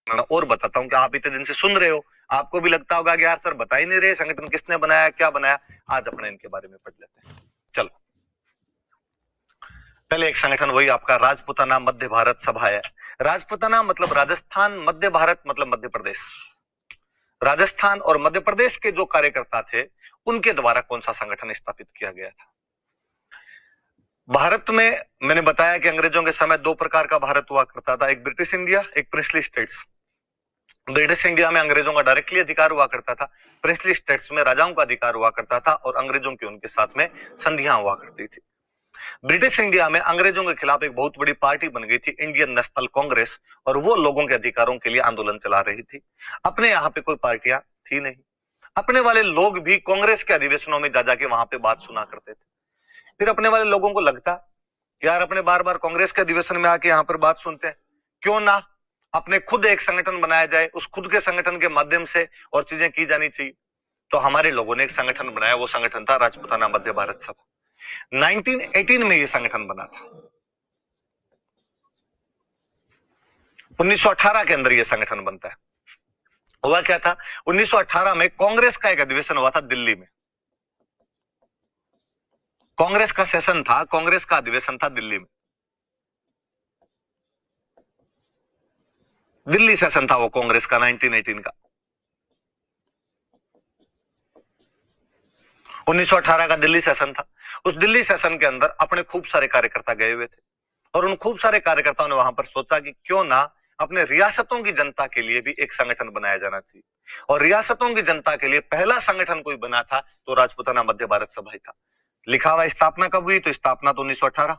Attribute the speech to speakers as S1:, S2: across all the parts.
S1: मैं और बताता हूं कि आप इतने दिन से सुन रहे हो, आपको भी लगता होगा कि यार सर बता ही नहीं रहे संगठन किसने बनाया, क्या बनाया। आज अपने इनके बारे में पढ़ लेते हैं। चलो, पहले एक संगठन वही आपका राजपूताना मध्य भारत सभा है। राजपूताना मतलब राजस्थान, मध्य भारत मतलब मध्य प्रदेश। राजस्थान और मध्य प्रदेश के जो कार्यकर्ता थे उनके द्वारा कौन सा संगठन स्थापित किया गया था। भारत में मैंने बताया कि अंग्रेजों के समय दो प्रकार का भारत हुआ करता था, एक ब्रिटिश इंडिया, एक प्रिंसली स्टेट्स। ब्रिटिश इंडिया में अंग्रेजों का डायरेक्टली अधिकार हुआ करता था, प्रिंसली स्टेट्स में राजाओं का अधिकार हुआ करता था और अंग्रेजों की उनके साथ में संधियां हुआ करती थी। ब्रिटिश इंडिया में अंग्रेजों के खिलाफ एक बहुत बड़ी पार्टी बन गई थी, इंडियन नेशनल कांग्रेस, और वो लोगों के अधिकारों के लिए आंदोलन चला रही थी। अपने यहाँ पे कोई पार्टियां थी नहीं, अपने वाले लोग भी कांग्रेस के अधिवेशनों में जा जाके वहां पे बात सुना करते थे। फिर अपने वाले लोगों को लगता यार अपने बार बार कांग्रेस के अधिवेशन में आके यहाँ पर बात सुनते हैं, क्यों ना अपने खुद एक संगठन बनाया जाए, उस खुद के संगठन के माध्यम से और चीजें की जानी चाहिए। तो हमारे लोगों ने एक संगठन बनाया, वो संगठन था राजपूताना मध्य भारत सभा। 1918 में यह संगठन बना था। 1918 के अंदर यह संगठन बनता है। हुआ क्या था, 1918 में कांग्रेस का एक अधिवेशन हुआ था दिल्ली में। कांग्रेस का सेशन था, कांग्रेस का अधिवेशन था दिल्ली में। दिल्ली सेशन था वो कांग्रेस का 1918 का। 1918 का दिल्ली सेशन था। उस दिल्ली सेशन के अंदर अपने खूब सारे कार्यकर्ता गए हुए थे और उन खूब सारे कार्यकर्ताओं ने वहां पर सोचा कि क्यों ना अपने रियासतों की जनता के लिए भी एक संगठन बनाया जाना चाहिए। और रियासतों की जनता के लिए पहला संगठन कोई बना था तो राजपूताना मध्य भारत सभा ही था। लिखा हुआ स्थापना कब हुई, तो स्थापना तो 1918।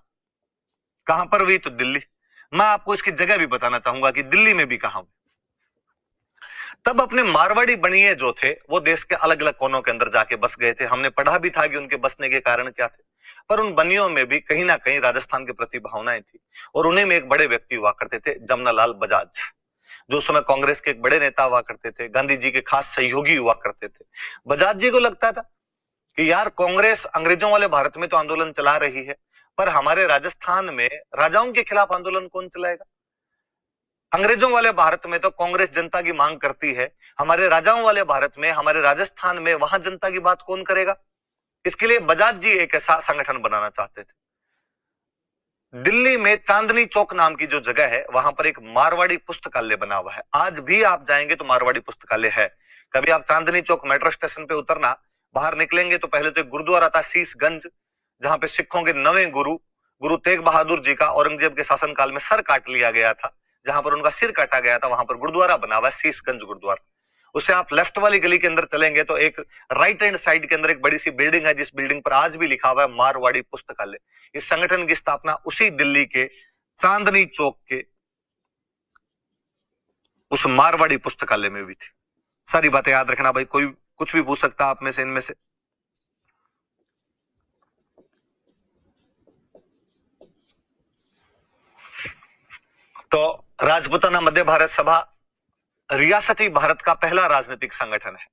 S1: कहां पर हुई, तो दिल्ली। मैं आपको इसकी जगह भी बताना चाहूंगा कि दिल्ली में भी कहां हुई। तब अपने मारवाड़ी बनिए जो थे वो देश के अलग अलग कोनों के अंदर जाके बस गए थे। हमने पढ़ा भी था कि उनके बसने के कारण क्या थे, पर उन बनियों में भी कहीं ना कहीं राजस्थान के प्रति भावनाएं थी। और उन्हीं में एक बड़े व्यक्ति हुआ करते थे, जमनालाल बजाज, जो उस समय कांग्रेस के एक बड़े नेता हुआ करते थे, गांधी जी के खास सहयोगी हुआ करते थे। बजाज जी को लगता था कि यार कांग्रेस अंग्रेजों वाले भारत में तो आंदोलन चला रही है, पर हमारे राजस्थान में राजाओं के खिलाफ आंदोलन कौन चलाएगा। अंग्रेजों वाले भारत में तो कांग्रेस जनता की मांग करती है, हमारे राजाओं वाले भारत में, हमारे राजस्थान में वहां जनता की बात कौन करेगा। इसके लिए बजाज जी एक ऐसा संगठन बनाना चाहते थे। दिल्ली में चांदनी चौक नाम की जो जगह है वहां पर एक मारवाड़ी पुस्तकालय बना हुआ है। आज भी आप जाएंगे तो मारवाड़ी पुस्तकालय है। कभी आप चांदनी चौक मेट्रो स्टेशन पे उतरना, बाहर निकलेंगे तो पहले तो एक गुरुद्वारा था शीशगंज, जहां पे सिखों के 9वें गुरु गुरु तेग बहादुर जी का औरंगजेब के शासनकाल में सर काट लिया गया था, जहां पर उनका सिर काटा गया था, वहां पर गुरुद्वारा बना हुआ है शीशगंज गुरुद्वारा। उससे आप लेफ्ट वाली गली के अंदर चलेंगे तो एक राइट हैंड साइड के अंदर एक बड़ी सी बिल्डिंग है, जिस बिल्डिंग पर आज भी लिखा हुआ है मारवाड़ी पुस्तकालय। इस संगठन की स्थापना उसी दिल्ली के चांदनी चौक के उस मारवाड़ी पुस्तकालय में हुई थी। सारी बातें याद रखना भाई, कोई कुछ भी पूछ सकता है आप में से, इनमें से। तो राजपूताना मध्य भारत सभा रियासती भारत का पहला राजनीतिक संगठन है।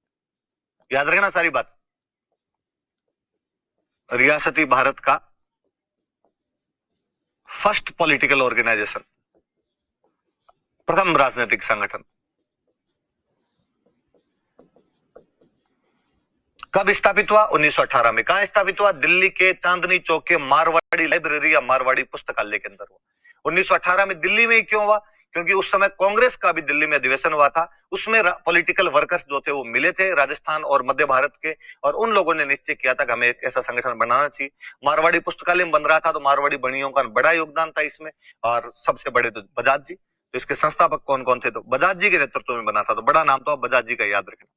S1: याद रखना सारी बात। रियासती भारत का फर्स्ट पॉलिटिकल ऑर्गेनाइजेशन, प्रथम राजनीतिक संगठन। कब स्थापित हुआ, 1918 में। कहां स्थापित हुआ, दिल्ली के चांदनी चौक के मारवाड़ी लाइब्रेरी या मारवाड़ी पुस्तकालय के अंदर हुआ। 1918 में दिल्ली में ही क्यों हुआ, क्योंकि उस समय कांग्रेस का भी दिल्ली में अधिवेशन हुआ था। उसमें पॉलिटिकल वर्कर्स जो थे वो मिले थे राजस्थान और मध्य भारत के, और उन लोगों ने निश्चय किया था कि हमें एक ऐसा संगठन बनाना चाहिए। मारवाड़ी पुस्तकालय बन रहा था तो मारवाड़ी बनियों का बड़ा योगदान था इसमें, और सबसे बड़े तो बजाज जी। तो इसके संस्थापक कौन कौन थे, तो बजाज जी के नेतृत्व में बना था, तो बड़ा नाम तो आप बजाज जी का याद रखना।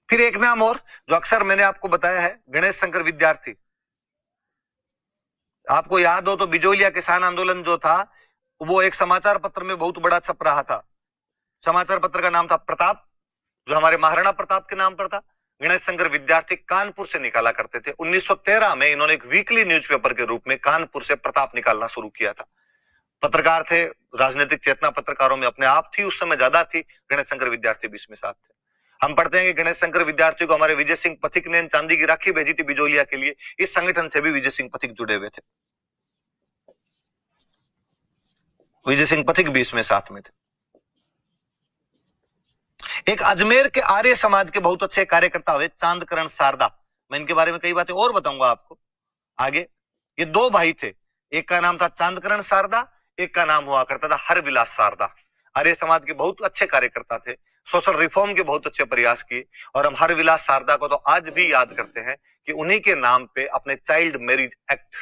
S1: फिर एक नाम और जो अक्सर मैंने आपको बताया है, गणेश शंकर विद्यार्थी। आपको याद हो तो बिजोलिया किसान आंदोलन जो था वो एक समाचार पत्र में बहुत बड़ा छप रहा था। समाचार पत्र का नाम था प्रताप, जो हमारे महाराणा प्रताप के नाम पर था। गणेश शंकर विद्यार्थी कानपुर से निकाला करते थे। 1913 में इन्होंने एक वीकली न्यूज़पेपर के रूप में कानपुर से प्रताप निकालना शुरू किया था। पत्रकार थे, राजनीतिक चेतना पत्रकारों में अपने आप थी, उस समय ज्यादा थी। गणेश शंकर विद्यार्थी भी इसमें साथ थे। हम पढ़ते हैं कि गणेश शंकर विद्यार्थी को हमारे विजय सिंह पथिक ने चांदी की राखी भेजी थी बिजोलिया के लिए। इस संगठन से भी विजय सिंह पथिक जुड़े हुए थे। विजय सिंह पथिक भी इसमें साथ में थे। एक अजमेर के आर्य समाज के बहुत अच्छे कार्यकर्ता हुए चांदकरण शारदा, मैं इनके बारे में कई बातें और बताऊंगा आपको आगे। ये दो भाई थे, एक का नाम था चांदकरण शारदा, एक का नाम हुआ करता था हरविलास शारदा। आर्य समाज के बहुत अच्छे कार्यकर्ता थे, सोशल रिफॉर्म के बहुत अच्छे प्रयास किए, और हम हरविलास शारदा को तो आज भी याद करते हैं कि उन्हीं के नाम पे अपने चाइल्ड मैरिज एक्ट,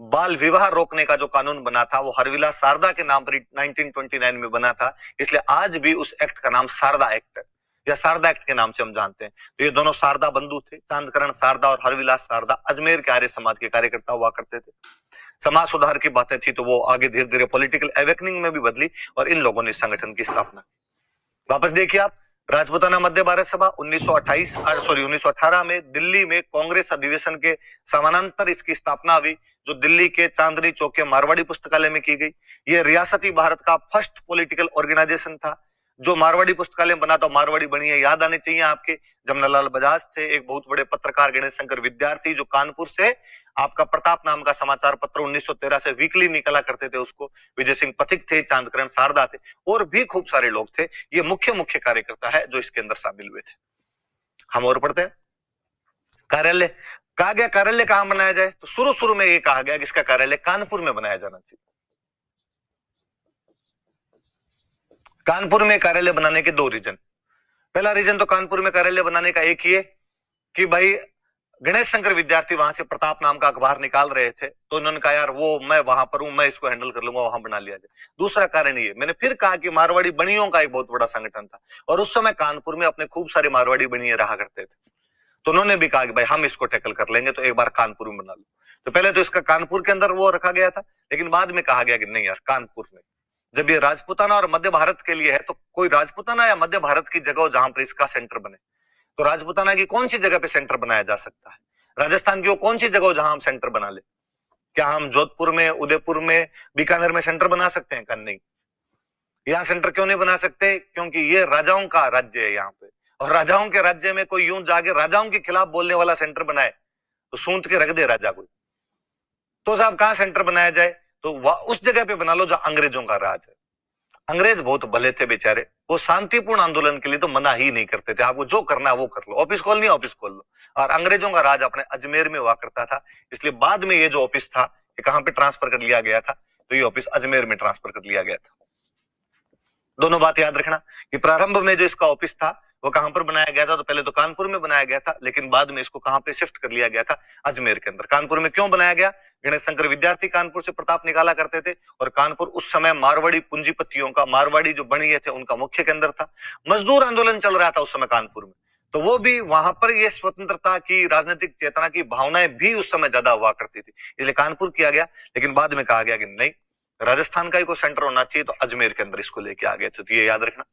S1: बाल विवाह रोकने का जो कानून बना था, वो हरविलास शारदा के नाम पर 1929 में बना था। इसलिए आज भी उस एक्ट का नाम शारदा एक्ट है, या शारदा एक्ट के नाम से हम जानते हैं। तो ये दोनों शारदा बंधु थे, चांदकरण शारदा और हरविलास शारदा। अजमेर के आर्य समाज के कार्यकर्ता हुआ करते थे। समाज सुधार की बातें थी तो वो आगे धीरे धीरे पॉलिटिकल अवेकनिंग में भी बदली, और इन लोगों ने संगठन की स्थापना। वापस देखिए आप, राजपूताना मध्य भारत सभा 1918 में दिल्ली में कांग्रेस अधिवेशन के समानांतर इसकी स्थापना हुई, जो दिल्ली के चांदनी चौक के मारवाड़ी पुस्तकालय में की गई। यह रियासती भारत का फर्स्ट पॉलिटिकल ऑर्गेनाइजेशन था जो मारवाड़ी पुस्तकालय बना। तो मारवाड़ी बनी है, याद आने चाहिए आपके। जमनालाल बजाज थे, एक बहुत बड़े पत्रकार गणेश शंकर विद्यार्थी, जो कानपुर से आपका प्रताप नाम का समाचार पत्र 1913 से वीकली निकला करते थे, उसको विजय सिंह पथिक थे, चांदकरण शारदा थे, और भी खूब सारे लोग थे। ये मुख्य मुख्य कार्यकर्ता है जो इसके अंदर शामिल हुए थे। हम और पढ़ते हैं। कार्यालय कहा गया, कार्यालय कहां बनाया जाए, तो शुरू शुरू में ये कहा गया कि इसका कार्यालय कानपुर में बनाया जाना चाहिए। कानपुर में कार्यालय बनाने के दो रीजन। पहला रीजन तो कानपुर में कार्यालय बनाने का एक ही है कि भाई गणेश शंकर विद्यार्थी वहां से प्रताप नाम का अखबार निकाल रहे थे, तो उन्होंने कहा यार वो मैं वहां पर हूं, मैं इसको हैंडल कर लूंगा, वहां बना लिया जाए। दूसरा कारण ये, मैंने फिर कहा कि मारवाड़ी बनियों का एक बहुत बड़ा संगठन था, और उस समय कानपुर में अपने खूब सारे मारवाड़ी बनिए रहा करते थे। तो उन्होंने भी कहा कि भाई हम इसको टैकल कर लेंगे, तो एक बार कानपुर में बना लो। तो पहले तो इसका कानपुर के अंदर वो रखा गया था, लेकिन बाद में कहा गया कि नहीं यार, कानपुर में जब ये राजपूताना और मध्य भारत के लिए है, तो कोई राजपूताना या मध्य भारत की जगह जहां पर इसका सेंटर बने, तो राजपूताना की कौन सी जगह पे सेंटर बनाया जा सकता है, राजस्थान की वो कौन सी जगह जहां हम सेंटर बना ले। क्या हम जोधपुर में, उदयपुर में, बीकानेर में सेंटर बना सकते हैं? नहीं। यहां सेंटर क्यों नहीं बना सकते? क्योंकि ये राजाओं का राज्य है यहाँ पे, और राजाओं के राज्य में कोई यूं जाके राजाओं के खिलाफ बोलने वाला सेंटर बनाए तो सूंत के रख दे राजा कोई। तो साहब कहां सेंटर बनाया जाए, तो उस जगह पे बना लो जहां अंग्रेजों का राज है। अंग्रेज बहुत भले थे बेचारे, वो शांतिपूर्ण आंदोलन के लिए तो मना ही नहीं करते थे, आपको जो करना है वो कर लो, ऑफिस खोलनी है ऑफिस खोल लो। और अंग्रेजों का राज अपने अजमेर में हुआ करता था, इसलिए बाद में ये जो ऑफिस था ये कहां पे ट्रांसफर कर लिया गया था, तो ये ऑफिस अजमेर में ट्रांसफर कर लिया गया था। दोनों बात याद रखना कि प्रारंभ में जो इसका ऑफिस था वो कहां पर बनाया गया था, तो पहले तो कानपुर में बनाया गया था, लेकिन बाद में इसको कहां पे शिफ्ट कर लिया गया था, अजमेर के अंदर। कानपुर में क्यों बनाया गया? गणेश शंकर विद्यार्थी कानपुर से प्रताप निकाला करते थे, और कानपुर उस समय मारवाड़ी पूंजीपतियों का, मारवाड़ी जो बनिए थे उनका मुख्य केंद्र था। मजदूर आंदोलन चल रहा था उस समय कानपुर में, तो वो भी वहां पर ये स्वतंत्रता की, राजनीतिक चेतना की भावनाएं भी उस समय ज्यादा हुआ करती थी, इसलिए कानपुर किया गया। लेकिन बाद में कहा गया कि नहीं, राजस्थान का ही कोई सेंटर होना चाहिए, तो अजमेर के अंदर इसको लेके आ गए थे। तो ये याद रखना।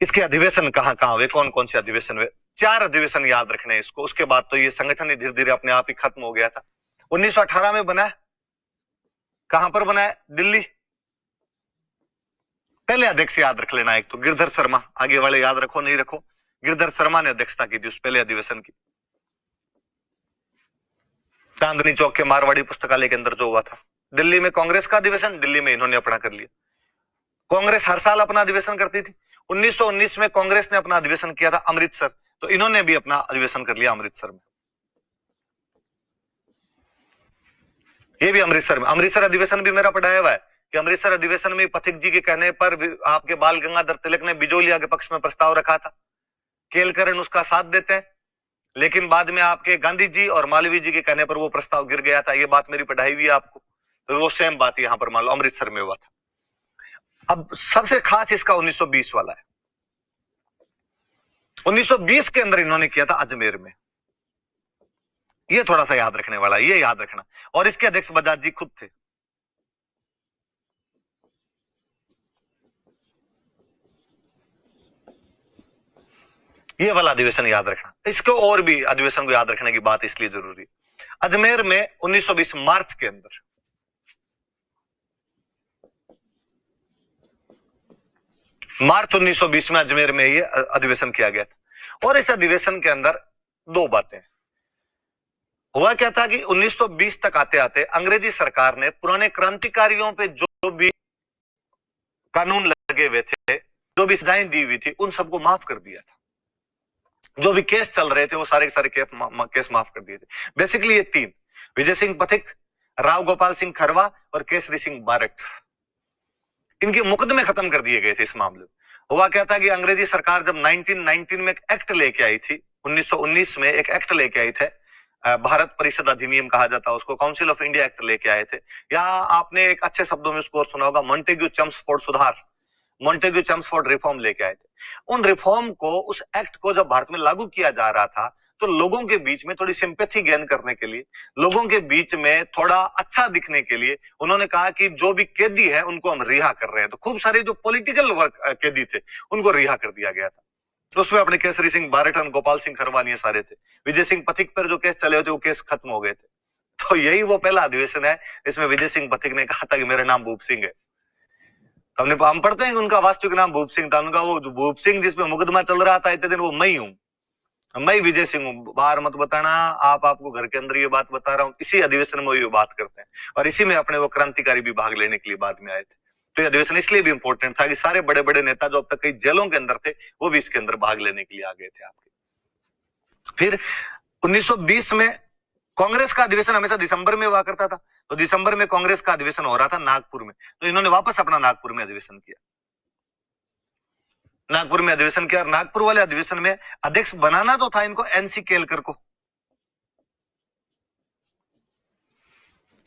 S1: इसके अधिवेशन कहां कहां हुए, कौन कौन से अधिवेशन हुए? 4 अधिवेशन याद रखने इसको। उसके बाद तो ये संगठन ही धीरे धीरे अपने आप ही खत्म हो गया था। 1918 में बना, कहां पर बना है? दिल्ली। पहले अध्यक्ष याद रख लेना, एक तो गिरधर शर्मा, आगे वाले याद रखो नहीं रखो, गिरधर शर्मा ने अध्यक्षता की थी उस पहले अधिवेशन की। चांदनी चौक के मारवाड़ी पुस्तकालय के अंदर जो हुआ था। दिल्ली में कांग्रेस का अधिवेशन, दिल्ली में इन्होंने अपना कर लिया। कांग्रेस हर साल अपना अधिवेशन करती थी। 1919 में कांग्रेस ने अपना अधिवेशन किया था अमृतसर, तो इन्होंने भी अपना अधिवेशन कर लिया अमृतसर में। ये भी अमृतसर में, अमृतसर अधिवेशन भी मेरा पढ़ाया हुआ है कि अमृतसर अधिवेशन में पथिक जी के कहने पर आपके बाल गंगाधर तिलक ने बिजोलिया के पक्ष में प्रस्ताव रखा था। केलकरण उसका साथ देते हैं, लेकिन बाद में आपके गांधी जी और मालवीय जी के कहने पर वो प्रस्ताव गिर गया था। ये बात मेरी पढ़ाई हुई है आपको, तो वो सेम बात यहां पर मान लो अमृतसर में हुआ था। अब सबसे खास इसका 1920 वाला है। 1920 के अंदर इन्होंने किया था अजमेर में। ये थोड़ा सा याद रखने वाला, ये याद रखना। और इसके अध्यक्ष बजाज जी खुद थे। ये वाला अधिवेशन याद रखना। इसको और भी अधिवेशन को याद रखने की बात इसलिए जरूरी। अजमेर में 1920 मार्च के अंदर, मार्च 1920 में अजमेर में ये अधिवेशन किया गया था। और इस अधिवेशन के अंदर दो बातें हुआ क्या था कि 1920 तक आते आते अंग्रेजी सरकार ने पुराने क्रांतिकारियों पे जो भी कानून लगे हुए थे, जो भी सजाएं दी हुई थी, उन सबको माफ कर दिया था। जो भी केस चल रहे थे वो सारे के सारे केस माफ कर दिए थे। बेसिकली ये तीन, विजय सिंह पथिक, राव गोपाल सिंह खरवा और केसरी सिंह बारट, इनके मुकदमे खत्म कर दिए गए थे इस मामले में। हुआ क्या था कि अंग्रेजी सरकार जब 1919 में एक एक्ट लेके आई थी, 1919 में एक एक्ट लेके आई थे, भारत परिषद अधिनियम कहा जाता है उसको, काउंसिल ऑफ इंडिया एक्ट लेके आए थे। यहाँ आपने एक अच्छे शब्दों में उसको सुना होगा, मॉन्टेग्यू चम्सफोर्ड सुधार, मॉन्टेग्यू चम्सफोर्ड रिफॉर्म लेके आए थे। उन रिफॉर्म को, उस एक्ट को जब भारत में लागू किया जा रहा था, तो लोगों के बीच में थोड़ी सिंपैथी गेन करने के लिए, लोगों के बीच में थोड़ा अच्छा दिखने के लिए उन्होंने कहा कि जो भी कैदी है उनको हम रिहा कर रहे हैं। तो खूब सारे जो पॉलिटिकल वर्क कैदी थे उनको रिहा कर दिया गया था। तो उसमें अपने केसरी सिंह बारट, गोपाल सिंह खरवान ये सारे थे। विजय सिंह पथिक पर जो केस चले हुए थे वो केस खत्म हो गए थे। तो यही वो पहला अधिवेशन है इसमें विजय सिंह पथिक ने कहा था कि मेरा नाम भूप सिंह है। हम पढ़ते हैं कि उनका वास्तविक नाम भूप सिंह था। उनका वो भूप सिंह जिसमें मुकदमा चल रहा था इतने दिन, वो मैं हूं, मैं विजय सिंह हूं, बाहर मत बताना, आपको घर के अंदर ये बात बता रहा हूं। इसी अधिवेशन में ये बात करते हैं और इसी में अपने वो क्रांतिकारी भी भाग लेने के लिए बाद में आए थे। तो ये अधिवेशन इसलिए भी इंपॉर्टेंट था कि सारे बड़े बड़े नेता जो अब तक कई जेलों के अंदर थे वो भी इसके अंदर भाग लेने के लिए आ गए थे आपके। फिर 1920 में कांग्रेस का अधिवेशन हमेशा दिसंबर में हुआ करता था, तो दिसंबर में कांग्रेस का अधिवेशन हो रहा था नागपुर में, तो इन्होंने वापस अपना नागपुर में अधिवेशन किया। नागपुर में अधिवेशन किया और नागपुर वाले अधिवेशन में अध्यक्ष बनाना तो था इनको एनसी केलकर को,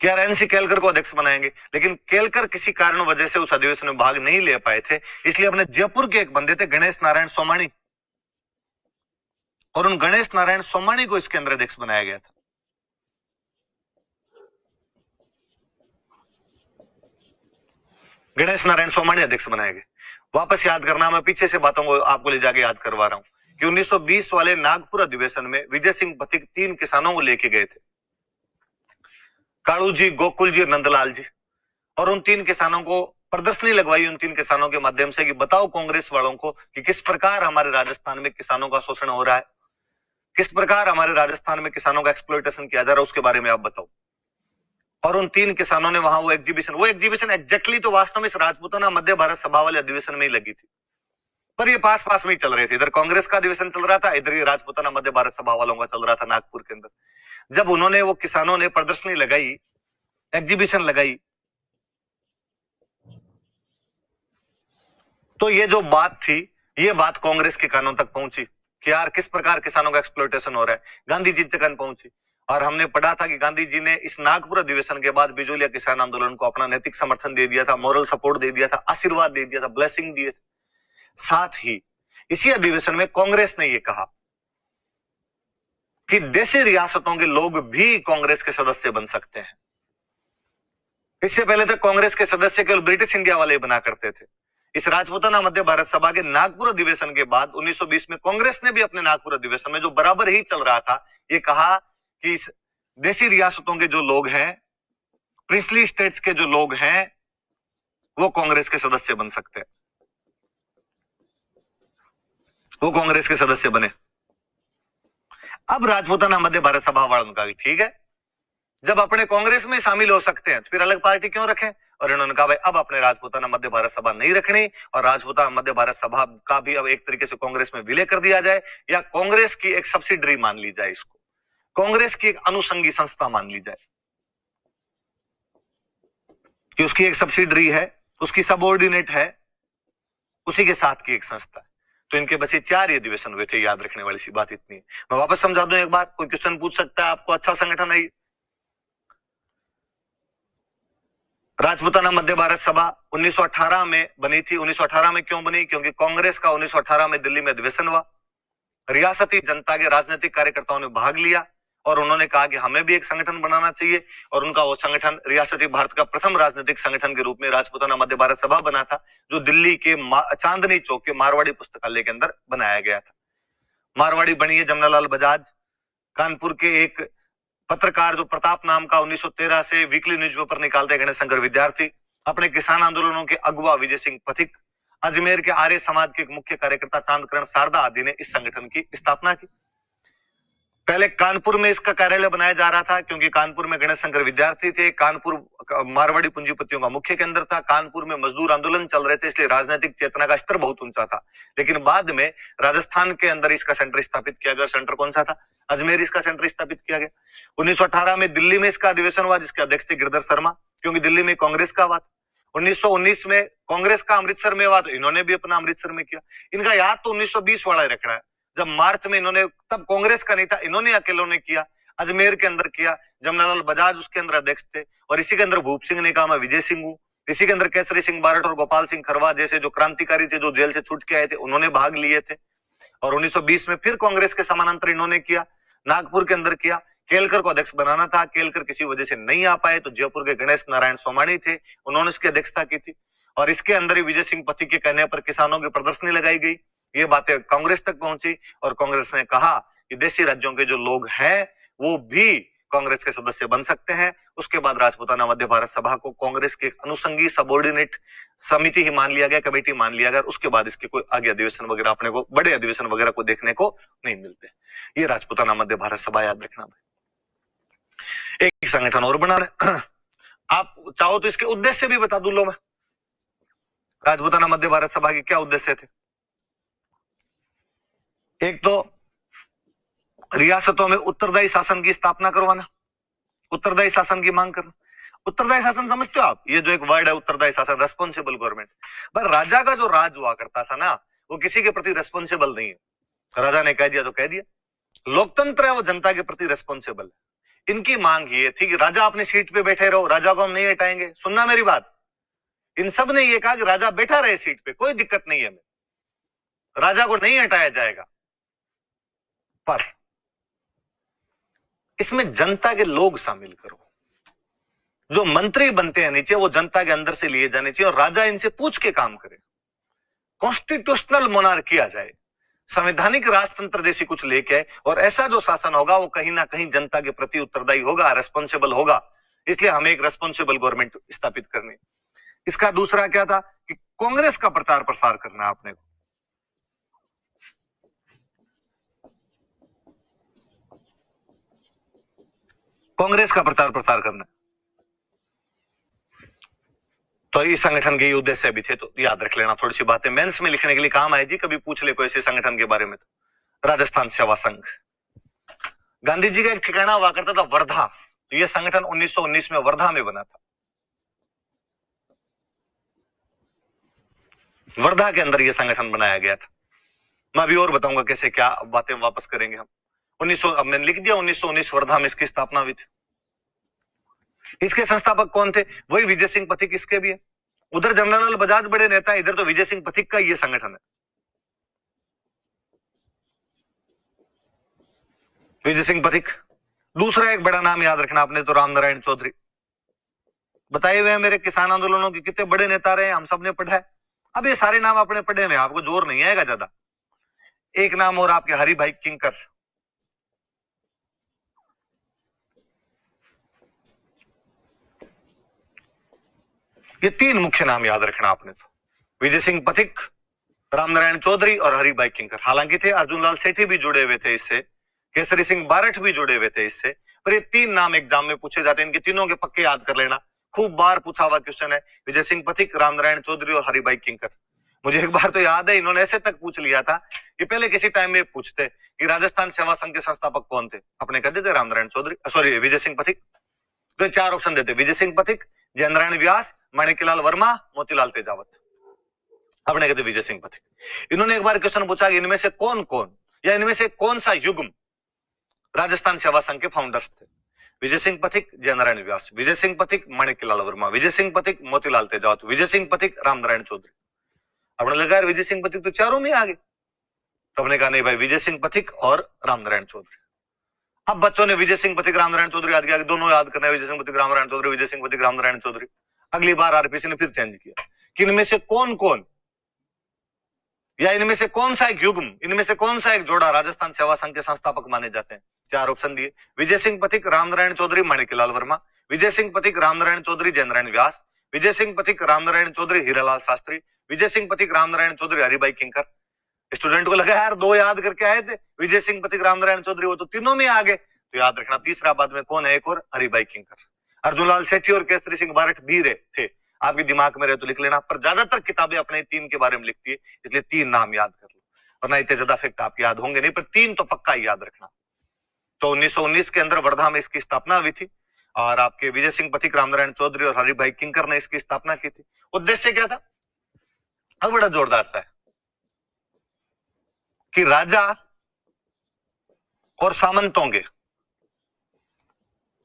S1: क्या एनसी केलकर को अध्यक्ष बनाएंगे, लेकिन केलकर किसी कारण वजह से उस अधिवेशन में भाग नहीं ले पाए थे। इसलिए अपने जयपुर के एक बंदे थे गणेश नारायण सोमाणी, और उन गणेश नारायण सोमाणी को इसके अंदर अध्यक्ष बनाया गया था। गणेश नारायण सोमाणी अध्यक्ष बनाए गए। वापस याद करना, मैं पीछे से बातों को आपको ले जाके याद करवा रहा हूं कि 1920 वाले नागपुर अधिवेशन में विजय सिंह पथिक 3 किसानों को लेके गए थे, कालू जी, गोकुल जी और नंदलाल जी, और उन 3 किसानों को प्रदर्शनी लगवाई उन 3 किसानों के माध्यम से कि बताओ कांग्रेस वालों को कि किस प्रकार हमारे राजस्थान में किसानों का शोषण हो रहा है, किस प्रकार हमारे राजस्थान में किसानों का एक्सप्लॉयटेशन किया जा रहा है, उसके बारे में आप बताओ। और उन 3 किसानों ने वहां वो एग्जीबिशन एग्जैक्टली तो वास्तव में इस राजपूताना मध्य भारत सभा वाले अधिवेशन में ही लगी थी, पर ये पास पास में ही चल रहे थे। इधर कांग्रेस का अधिवेशन चल रहा था, इधर ये राजपूताना मध्य भारत सभा वालों का चल रहा था नागपुर के अंदर। जब उन्होंने, वो किसानों ने प्रदर्शनी लगाई, एग्जीबिशन लगाई, तो ये जो बात थी, ये बात कांग्रेस के कानों तक पहुंची कि यार किस प्रकार किसानों का एक्सप्लॉयटेशन हो रहा है। गांधी जी तक पहुंची, और हमने पढ़ा था कि गांधी जी ने इस नागपुर अधिवेशन के बाद बिजोलिया किसान आंदोलन को अपना नैतिक समर्थन दे दिया था, मॉरल सपोर्ट दे दिया था, आशीर्वाद दे दिया था, ब्लेसिंग दिए थे। साथ ही इसी अधिवेशन में कांग्रेस ने यह कहा कि देशी रियासतों के लोग भी कांग्रेस के सदस्य बन सकते हैं। इससे पहले तक कांग्रेस के सदस्य केवल ब्रिटिश इंडिया वाले बना करते थे। इस राजपूताना मध्य भारत सभा के नागपुर अधिवेशन के बाद 1920 में कांग्रेस ने भी अपने नागपुर अधिवेशन में, जो बराबर ही चल रहा था, ये कहा कि इस देशी रियासतों के जो लोग हैं, प्रिंसली स्टेट्स के जो लोग हैं, वो कांग्रेस के सदस्य बन सकते हैं। वो कांग्रेस के सदस्य बने। अब राजपूताना मध्य भारत सभा वालों का ठीक है, जब अपने कांग्रेस में शामिल हो सकते हैं तो फिर अलग पार्टी क्यों रखें। और इन्होंने कहा भाई अब अपने राजपूताना मध्य भारत सभा नहीं रखनी, और राजपूताना मध्य भारत सभा का भी अब एक तरीके से कांग्रेस में विलय कर दिया जाए, या कांग्रेस की एक सब्सिडरी मान ली जाए, इसको कांग्रेस की एक अनुषंगी संस्था मान ली जाए, कि उसकी एक सब्सिडरी है, उसकी सबऑर्डिनेट है, उसी के साथ की एक संस्था है। तो इनके बस ये 4 अधिवेशन हुए थे, याद रखने वाली सी बात इतनी है। मैं वापस समझा दूं एक बात, कोई क्वेश्चन पूछ सकता है आपको, अच्छा संगठन है। राजपूताना मध्य भारत सभा 1918 में बनी थी। 1918 में क्यों बनी? क्योंकि कांग्रेस का 1918 में दिल्ली में अधिवेशन हुआ, रियासती जनता के राजनीतिक कार्यकर्ताओं ने भाग लिया और उन्होंने कहा कि हमें भी एक संगठन बनाना चाहिए, और उनका वो संगठन रियासती भारत का प्रथम राजनीतिक संगठन के रूप में राजपूताना मध्य भारत सभा बना था, जो दिल्ली के चांदनी चौक के मारवाड़ी पुस्तकालय के अंदर बनाया गया था। मारवाड़ी बनी है जमनालाल बजाज, कानपुर के एक पत्रकार जो प्रताप नाम का 1913 से वीकली न्यूज़पेपर निकालते गणेश शंकर विद्यार्थी, अपने किसान आंदोलनों के अगुवा विजय सिंह पथिक, अजमेर के आर्य समाज के एक मुख्य कार्यकर्ता चांदकरण शारदा आदि ने इस संगठन की स्थापना की। पहले कानपुर में इसका कार्यालय बनाया जा रहा था, क्योंकि कानपुर में गणेश शंकर विद्यार्थी थे, कानपुर मारवाड़ी पूंजीपतियों का मुख्य केंद्र था, कानपुर में मजदूर आंदोलन चल रहे थे, इसलिए राजनीतिक चेतना का स्तर बहुत ऊंचा था। लेकिन बाद में राजस्थान के अंदर इसका सेंटर स्थापित किया गया। सेंटर कौन सा था? अजमेर इसका सेंटर स्थापित किया गया। 1918 में दिल्ली में इसका अधिवेशन हुआ, जिसके अध्यक्ष थे गिरधर शर्मा, क्योंकि दिल्ली में कांग्रेस का हुआ। 1919 में कांग्रेस का अमृतसर में हुआ, तो इन्होंने भी अपना अमृतसर में किया। इनका याद तो 1920 वाला ही रखना है, जब मार्च में इन्होंने, तब कांग्रेस का नहीं था, इन्होंने अकेलों ने किया, अजमेर के अंदर किया। जमनालाल बजाज उसके अंदर अध्यक्ष थे, और इसी के अंदर भूप सिंह ने कहा मैं विजय सिंह हूं। इसी के अंदर केसरी सिंह बारठ और गोपाल सिंह खरवा जैसे जो क्रांतिकारी थे, जो जेल से छूट के आए थे, उन्होंने भाग लिए थे। और 1920 में फिर कांग्रेस के समानांतर इन्होंने किया, नागपुर के अंदर किया। केलकर को अध्यक्ष बनाना था, केलकर किसी वजह से नहीं आ पाए, तो जयपुर के गणेश नारायण सोमानी थे, उन्होंने इसकी अध्यक्षता की थी। और इसके अंदर ही विजय सिंह पथिक के कहने पर किसानों की प्रदर्शनी लगाई गई। ये बातें कांग्रेस तक पहुंची, और कांग्रेस ने कहा कि देशी राज्यों के जो लोग हैं वो भी कांग्रेस के सदस्य बन सकते हैं। उसके बाद राजपूताना मध्य भारत सभा को कांग्रेस के अनुसंगी सबॉर्डिनेट समिति ही मान लिया गया, कमेटी मान लिया गया। उसके बाद इसके कोई आगे अधिवेशन वगैरह अपने को, बड़े अधिवेशन वगैरह को देखने को नहीं मिलते। ये राजपूताना मध्य भारत सभा याद रखना। एक संगठन और बना आप चाहो तो इसके उद्देश्य भी बता दूं लो मैं। राजपूताना मध्य भारत सभा के क्या उद्देश्य थे? एक तो रियासतों में उत्तरदायी शासन की स्थापना करवाना, उत्तरदायी शासन की मांग करना। उत्तरदायी शासन समझते हो आप? ये जो एक वर्ड है उत्तरदायी शासन, रेस्पॉन्सिबल गवर्नमेंट। पर राजा का जो राज हुआ करता था ना, वो किसी के प्रति रेस्पॉन्सिबल नहीं है। राजा ने कह दिया तो कह दिया। लोकतंत्र है, वो जनता के प्रति रेस्पॉन्सिबल है। इनकी मांग ये थी कि राजा अपनी सीट पे बैठे रहो, राजा को हम नहीं हटाएंगे। सुनना मेरी बात, इन सब ने ये कहा कि राजा बैठा रहे सीट पे, कोई दिक्कत नहीं है, राजा को नहीं हटाया जाएगा। पर इसमें जनता के लोग शामिल करो। जो मंत्री बनते हैं नीचे, वो जनता के अंदर से लिए जाने चाहिए, और राजा इनसे पूछ के काम करे। कॉन्स्टिट्यूशनल मोनार्की आ जाए, संवैधानिक राजतंत्र जैसी कुछ लेके आए, और ऐसा जो शासन होगा वो कहीं ना कहीं जनता के प्रति उत्तरदायी होगा, रेस्पॉन्सिबल होगा। इसलिए हमें एक रेस्पॉन्सिबल गवर्नमेंट स्थापित करनी। इसका दूसरा क्या था कि कांग्रेस का प्रचार प्रसार करना आपने को। कांग्रेस का प्रचार प्रसार करना, तो इस संगठन के उद्देश्य भी थे। तो याद रख लेना, थोड़ी सी बातें मेंस में लिखने के लिए काम आए जी, कभी पूछ ले कोई ऐसे संगठन के बारे में। तो राजस्थान सेवा संघ, गांधी जी का एक ठिकाना हुआ करता था वर्धा, तो यह संगठन 1919 में वर्धा में बना था। वर्धा के अंदर यह संगठन बनाया गया था। मैं अभी और बताऊंगा कैसे क्या बातें वापस करेंगे हम। 1900, अब मैंने लिख दिया 1919 वर्धा में इसकी स्थापना हुई थी। इसके संस्थापक कौन थे? वही विजय सिंह पथिक इसके भी है। उधर जमनालाल बजाज बड़े नेता, इधर तो विजय सिंह पथिक का ये संगठन है। विजय सिंह पथिक। दूसरा एक बड़ा नाम याद रखना आपने, तो रामनारायण चौधरी। बताए हुए हैं मेरे किसान आंदोलनों के कितने बड़े नेता रहे, हम सबने पढ़ा है। अब ये सारे नाम आपने पढ़े हुए, आपको जोर नहीं आएगा ज्यादा। एक नाम और आपके हरि भाई किंकर। ये तीन मुख्य नाम याद रखना आपने, तो विजय सिंह पथिक, रामनारायण चौधरी और हरि भाई किंकर। हालांकि थे अर्जुनलाल सेठी भी जुड़े हुए थे इससे, केसरी सिंह बारठ भी जुड़े हुए थे इससे, पर ये तीन नाम एग्जाम में पूछे जाते हैं। इनके तीनों के पक्के याद कर लेना, खूब बार पूछा हुआ क्वेश्चन है। विजय सिंह पथिक, रामनारायण चौधरी और हरि भाई किंकर। मुझे एक बार तो याद है, इन्होंने ऐसे तक पूछ लिया था कि पहले किसी टाइम में पूछते कि राजस्थान सेवा संघ के संस्थापक कौन थे, अपने कह देते रामनारायण चौधरी, सॉरी विजय सिंह पथिक। तो चार ऑप्शन देते, विजय सिंह पथिक, जयनारायण व्यास, माणिक्यलाल वर्मा, मोतीलाल तेजावत। अपने कहते विजय सिंह पथिक। इन्होंने एक बार क्वेश्चन पूछा कि इनमें से कौन कौन, या इनमें से कौन सा युग्म राजस्थान सेवा संघ के फाउंडर्स थे? विजय सिंह पथिक, जयनारायण व्यास, विजय सिंह पथिक, माणिक्यलाल वर्मा, विजय सिंह पथिक, मोतीलाल तेजावत, विजय सिंह पथिक, रामनारायण चौधरी। अपने लगा विजय सिंह पथिक तो चारों में आ गए, तो हमने कहा नहीं भाई, विजय सिंह पथिक और रामनारायण चौधरी। अब बच्चों ने विजय सिंह पथिक, रामनारायण चौधरी याद किया, दोनों याद करना है, विजय सिंह पथिक, रामनारायण चौधरी, विजय सिंह पथिक, रामनारायण चौधरी। अगली बार आरपीसी ने फिर चेंज किया कि इनमें से कौन कौन, या इनमें से कौन सा एक युग्म, इनमें से कौन सा एक जोड़ा राजस्थान सेवा संघ के संस्थापक माने जाते हैं। चार ऑप्शन दिए, विजय सिंह पथिक, रामनारायण चौधरी, माणिक्यलाल वर्मा, विजय सिंह पथिक, रामनारायण चौधरी, जयनारायण व्यास, विजय सिंह पथिक, रामनारायण चौधरी, हीरालाल शास्त्री, विजय सिंह पथिक, रामनारायण चौधरी, हरिभाई किंकर। स्टूडेंट को लगा यार 2 याद करके आए थे, विजय सिंह पथिक, रामनारायण चौधरी, वो तो तीनों में आ गए, तो याद रखना तीसरा बाद में कौन है, एक और हरिभाई किंकर। अर्जुनलाल सेठी और केसरी सिंह बारठ भी थे, आपके दिमाग में रहे तो लिख लेना, पर ज्यादातर किताबें अपने 3 के बारे में लिखती है, इसलिए 3 नाम याद कर लो, वरना इतने ज्यादा फैक्ट आप याद होंगे नहीं, पर 3 तो पक्का याद रखना। तो 1919 के अंदर वर्धा में इसकी स्थापना हुई थी, और आपके विजय सिंह पथिक, रामनारायण चौधरी और हरिभाई किंकर ने इसकी स्थापना की थी। उद्देश्य क्या था, अब बड़ा जोरदार सा है कि राजा और सामंतों के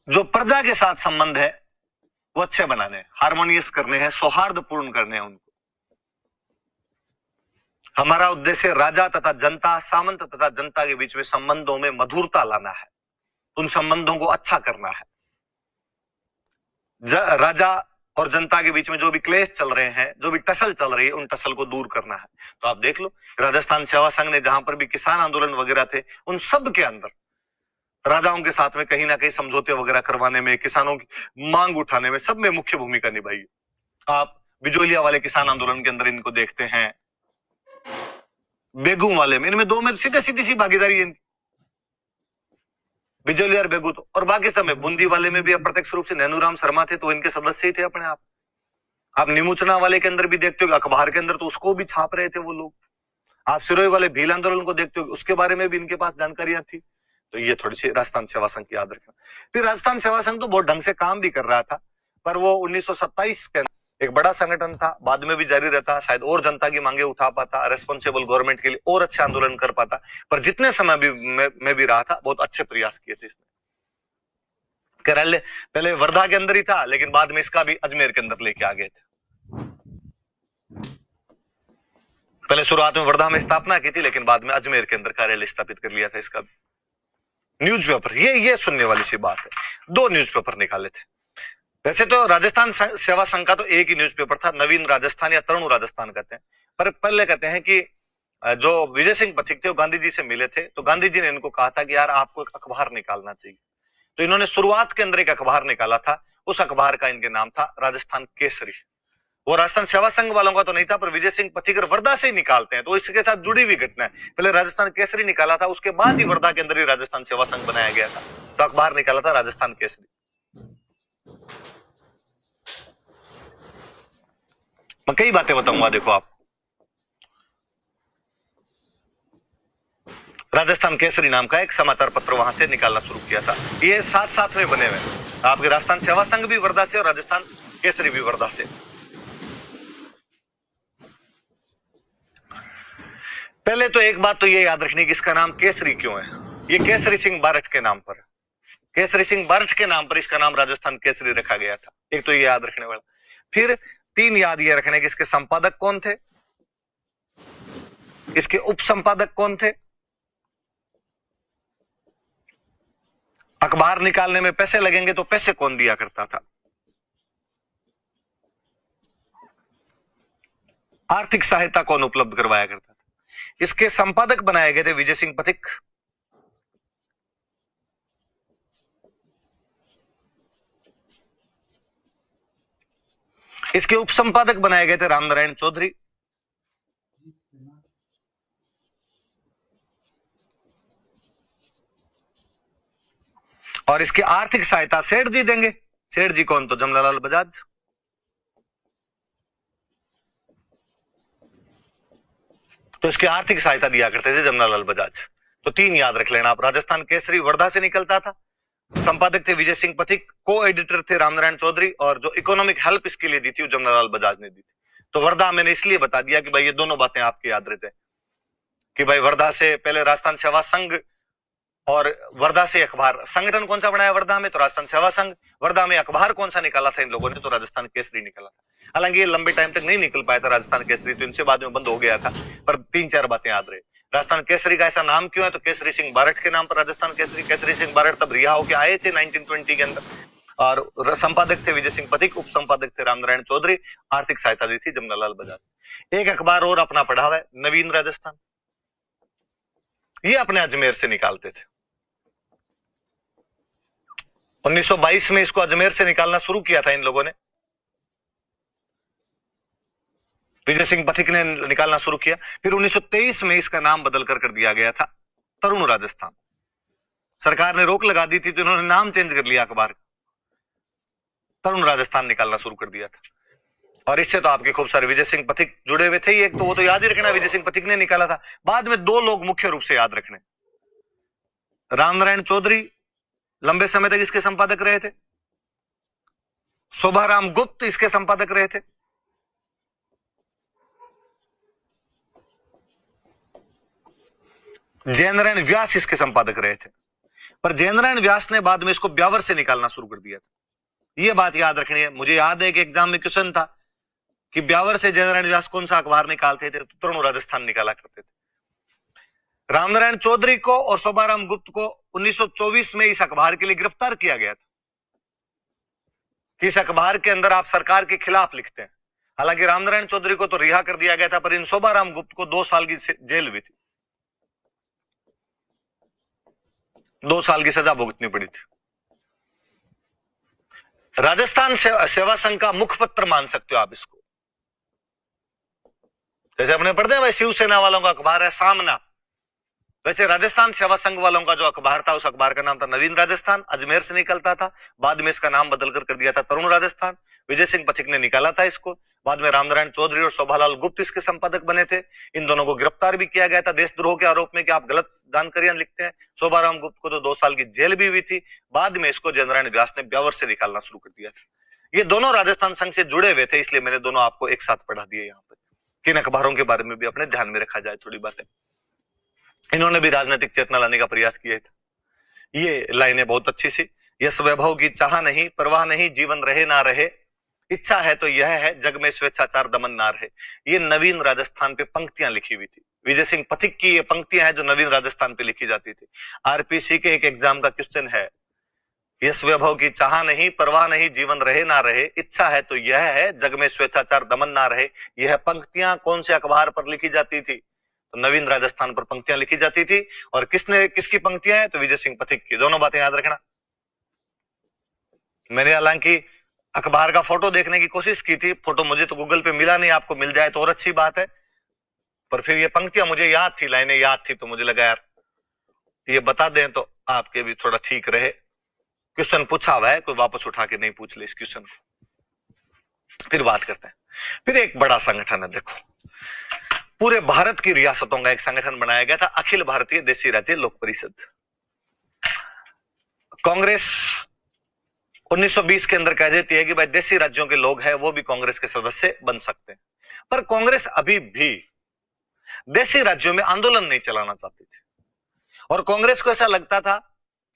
S1: जो प्रजा के साथ संबंध है वो अच्छे बनाने, हार्मोनियस करने हैं, सौहार्दपूर्ण करने हैं उनको। हमारा उद्देश्य राजा तथा जनता, सामंत तथा जनता के बीच में संबंधों में मधुरता लाना है, उन संबंधों को अच्छा करना है। राजा और जनता के बीच में जो भी क्लेश चल रहे हैं, जो भी टसल चल रही है, उन टसल को दूर करना है। तो आप देख लो, राजस्थान सेवा संघ ने जहां पर भी किसान आंदोलन वगैरह थे, उन सब के अंदर राजाओं के साथ में कहीं ना कहीं समझौते वगैरह करवाने में, किसानों की मांग उठाने में, सब में मुख्य भूमिका निभाई। आप बिजोलिया वाले किसान आंदोलन के अंदर इनको देखते हैं, बेगू वाले में, इनमें 2 में सीधे सीधी सी भागीदारी है इनकी, बिजोलिया और बेगू तो, और बाकी सब में, बूंदी वाले में भी अप्रत्यक्ष रूप से नैनूराम शर्मा थे, तो इनके सदस्य ही थे अपने आप निमुचना वाले के अंदर भी देखते हो, अखबार के अंदर तो उसको भी छाप रहे थे वो लोग। आप सिरोही वाले भील आंदोलन को देखते हो, उसके बारे में भी इनके पास जानकारियां थी। तो ये थोड़ी सी राजस्थान सेवा संघ की याद रखना। फिर राजस्थान सेवा संघ तो बहुत ढंग से काम भी कर रहा था, पर वो 1927 के अंदर एक बड़ा संगठन था, बाद में भी जारी रहता, शायद और जनता की मांगे उठा पाता, रेस्पॉन्सिबल गवर्नमेंट के लिए और अच्छे आंदोलन कर पाता, पर जितने समय भी मैं भी रहा था, बहुत अच्छे प्रयास किए थे इसने। केरल पहले वर्धा के अंदर ही था, लेकिन बाद में इसका भी अजमेर के अंदर लेके आ गए थे। पहले शुरुआत में वर्धा में स्थापना की थी, लेकिन बाद में अजमेर के अंदर कार्यालय स्थापित कर लिया था इसका। न्यूज़पेपर, ये सुनने वाली सी बात है, 2 न्यूज़पेपर निकाले थे। वैसे तो राजस्थान सेवा संघ का तो एक ही न्यूज़पेपर था, नवीन राजस्थान या तरुण राजस्थान कहते हैं, पर पहले कहते हैं कि जो विजय सिंह पथिक थे वो गांधी जी से मिले थे, तो गांधी जी ने इनको कहा था कि यार आपको एक अखबार निकालना चाहिए। तो इन्होंने शुरुआत के अंदर एक अखबार निकाला था, उस अखबार का इनके नाम था राजस्थान केसरी। वो राजस्थान सेवा संघ वालों का तो नहीं था, पर विजय सिंह पथिकर वर्धा से ही निकालते हैं, तो इसके साथ जुड़ी हुई घटना है। पहले राजस्थान केसरी निकाला था, उसके बाद ही वर्धा के अंदर ही राजस्थान सेवा संघ बनाया गया था, तो अखबार निकाला था राजस्थान केसरी। मैं कई बातें बताऊंगा, देखो आप, राजस्थान केसरी नाम का एक समाचार पत्र वहां से निकालना शुरू किया था। ये साथ साथ में बने हुए, आपके राजस्थान सेवा संघ भी वर्धा से और राजस्थान केसरी भी वर्धा से। पहले तो एक बात तो ये याद रखनी कि इसका नाम केसरी क्यों है। ये केसरी सिंह बारठ के नाम पर, केसरी सिंह बारठ के नाम पर इसका नाम राजस्थान केसरी रखा गया था। एक तो ये याद रखने वाला। फिर 3 याद ये रखने कि इसके संपादक कौन थे, इसके उप संपादक कौन थे, अखबार निकालने में पैसे लगेंगे तो पैसे कौन दिया करता था, आर्थिक सहायता कौन उपलब्ध करवाया करता था। इसके संपादक बनाए गए थे विजय सिंह पथिक, इसके उप संपादक बनाए गए थे रामनारायण चौधरी, और इसकी आर्थिक सहायता सेठ जी देंगे। सेठ जी कौन, तो जमनालाल बजाज। तो इसकी आर्थिक सहायता दिया करते थे जमनालाल बजाज। तो 3 याद रख लेना आप। राजस्थान केसरी वर्धा से निकलता था, संपादक थे विजय सिंह पथिक, को एडिटर थे रामनारायण चौधरी, और जो इकोनॉमिक हेल्प इसके लिए दी थी वो जमनालाल बजाज ने दी थी। तो वर्धा मैंने इसलिए बता दिया कि भाई ये दोनों बातें आपकी याद रह जाए, कि भाई वर्धा से पहले राजस्थान सेवा संघ, और वर्धा से अखबार। संगठन कौन सा बनाया वर्धा में, तो राजस्थान सेवा संघ। वर्धा में अखबार कौन सा निकाला था इन लोगों ने, तो राजस्थान केसरी निकाला था। हालांकि ये लंबे टाइम तक नहीं निकल पाया था राजस्थान केसरी, तो इनसे बाद में बंद हो गया था, पर 3-4 बातें याद रहे। राजस्थान केसरी का ऐसा नाम क्यों है, तो केसरी सिंह बारठ के नाम पर राजस्थान केसरी। केसरी सिंह बारठ तब रिहा होकर आए थे 1920 के अंदर, और संपादक थे विजय सिंह पथिक, उप संपादक थे रामनारायण चौधरी, आर्थिक सहायता दी थी जमनालाल बजाज। एक अखबार और अपना पढ़ा हुआ है, नवीन राजस्थान, ये अपने अजमेर से निकालते थे। 1922 में इसको अजमेर से निकालना शुरू किया था इन लोगों ने। विजय सिंह पथिक ने निकालना शुरू किया। फिर 1923 में इसका नाम बदल कर दिया गया था तरुण राजस्थान। सरकार ने रोक लगा दी थी तो इन्होंने नाम चेंज कर लिया अखबार का, तरुण राजस्थान निकालना शुरू कर दिया था। और इससे तो आपके खूब सारे विजय सिंह पथिक जुड़े हुए थे। एक तो वो तो याद ही रखना, विजय सिंह पथिक ने निकाला था। बाद में दो लोग मुख्य रूप से याद रखने, रामनारायण चौधरी लंबे समय तक इसके संपादक रहे थे, शोभाराम गुप्त इसके संपादक रहे थे, जयनारायण व्यास इसके संपादक रहे थे। पर जयनारायण व्यास ने बाद में इसको ब्यावर से निकालना शुरू कर दिया था। यह बात याद रखनी है। मुझे याद है कि एग्जाम में क्वेश्चन था कि ब्यावर से जयनारायण व्यास कौन सा अखबार निकालते थे, तो तरुण राजस्थान निकाला करते थे। रामनारायण चौधरी को और शोभाराम गुप्त को 1924 में इस अखबार के लिए गिरफ्तार किया गया था कि इस अखबार के अंदर आप सरकार के खिलाफ लिखते हैं। हालांकि रामनारायण चौधरी को तो रिहा कर दिया गया था, पर इन शोभाराम गुप्त को 2 साल की जेल हुई थी, 2 साल की सजा भुगतनी पड़ी थी। राजस्थान सेवा संघ का मुखपत्र मान सकते हो आप इसको। जैसे अपने पढ़ते हैं भाई शिवसेना वालों का अखबार है सामना, वैसे राजस्थान सेवा संघ वालों का जो अखबार था, उस अखबार का नाम था नवीन राजस्थान। अजमेर से निकलता था, बाद में इसका नाम बदल कर दिया था तरुण राजस्थान। विजय सिंह पथिक ने निकाला था इसको। बाद में रामनारायण चौधरी और शोभालाल गुप्त इसके संपादक बने थे। इन दोनों को गिरफ्तार भी किया गया था देशद्रोह के आरोप में कि आप गलत जानकारियां लिखते हैं। शोभाराम गुप्त को तो 2 साल की जेल भी हुई थी। बाद में इसको जयनारायण व्यास ने ब्यावर से निकालना शुरू कर दिया था। ये दोनों राजस्थान संघ से जुड़े हुए थे, इसलिए मैंने दोनों आपको एक साथ पढ़ा दिए। यहाँ पर किन अखबारों के बारे में भी अपने ध्यान में रखा जाए थोड़ी बातें। इन्होंने भी राजनीतिक चेतना लाने का प्रयास किया था। ये लाइनें बहुत अच्छी सी, यश वैभव की चाह नहीं, परवाह नहीं, जीवन रहे ना रहे, इच्छा है तो यह है, जग में स्वेच्छाचार दमन ना रहे। ये नवीन राजस्थान पे पंक्तियां लिखी हुई थी। विजय सिंह पथिक की ये पंक्तियां हैं जो नवीन राजस्थान पे लिखी जाती थी। आरपीसी के एक एग्जाम का क्वेश्चन है, यश वैभव की चाह नहीं, परवाह नहीं, जीवन रहे ना रहे, इच्छा है तो यह है, जग में स्वेच्छाचार दमन ना रहे। यह पंक्तियां कौन से अखबार पर लिखी जाती थी? तो नवीन राजस्थान पर पंक्तियां लिखी जाती थी। और किसकी पंक्तियां हैं? तो विजय सिंह पथिक की। दोनों बातें याद रखना। मैंने हालांकि अखबार का फोटो देखने की कोशिश की थी, फोटो मुझे तो गूगल पे मिला नहीं, आपको मिल जाए तो और अच्छी बात है। पर फिर ये पंक्तियां मुझे याद थी, लाइनें याद थी, तो मुझे लगा यार ये बता दें तो आपके भी थोड़ा ठीक रहे। क्वेश्चन पूछा हुआ है, कोई वापस उठा के नहीं पूछ ले इस क्वेश्चन को। फिर बात करते हैं। फिर एक बड़ा संगठन है, देखो पूरे भारत की रियासतों का एक संगठन बनाया गया था, अखिल भारतीय देशी राज्य लोक परिषद। कांग्रेस 1920 के अंदर कह देती है कि भाई देशी राज्यों के लोग हैं वो भी कांग्रेस के सदस्य बन सकते हैं। पर कांग्रेस अभी भी देशी राज्यों में आंदोलन नहीं चलाना चाहती थी। और कांग्रेस को ऐसा लगता था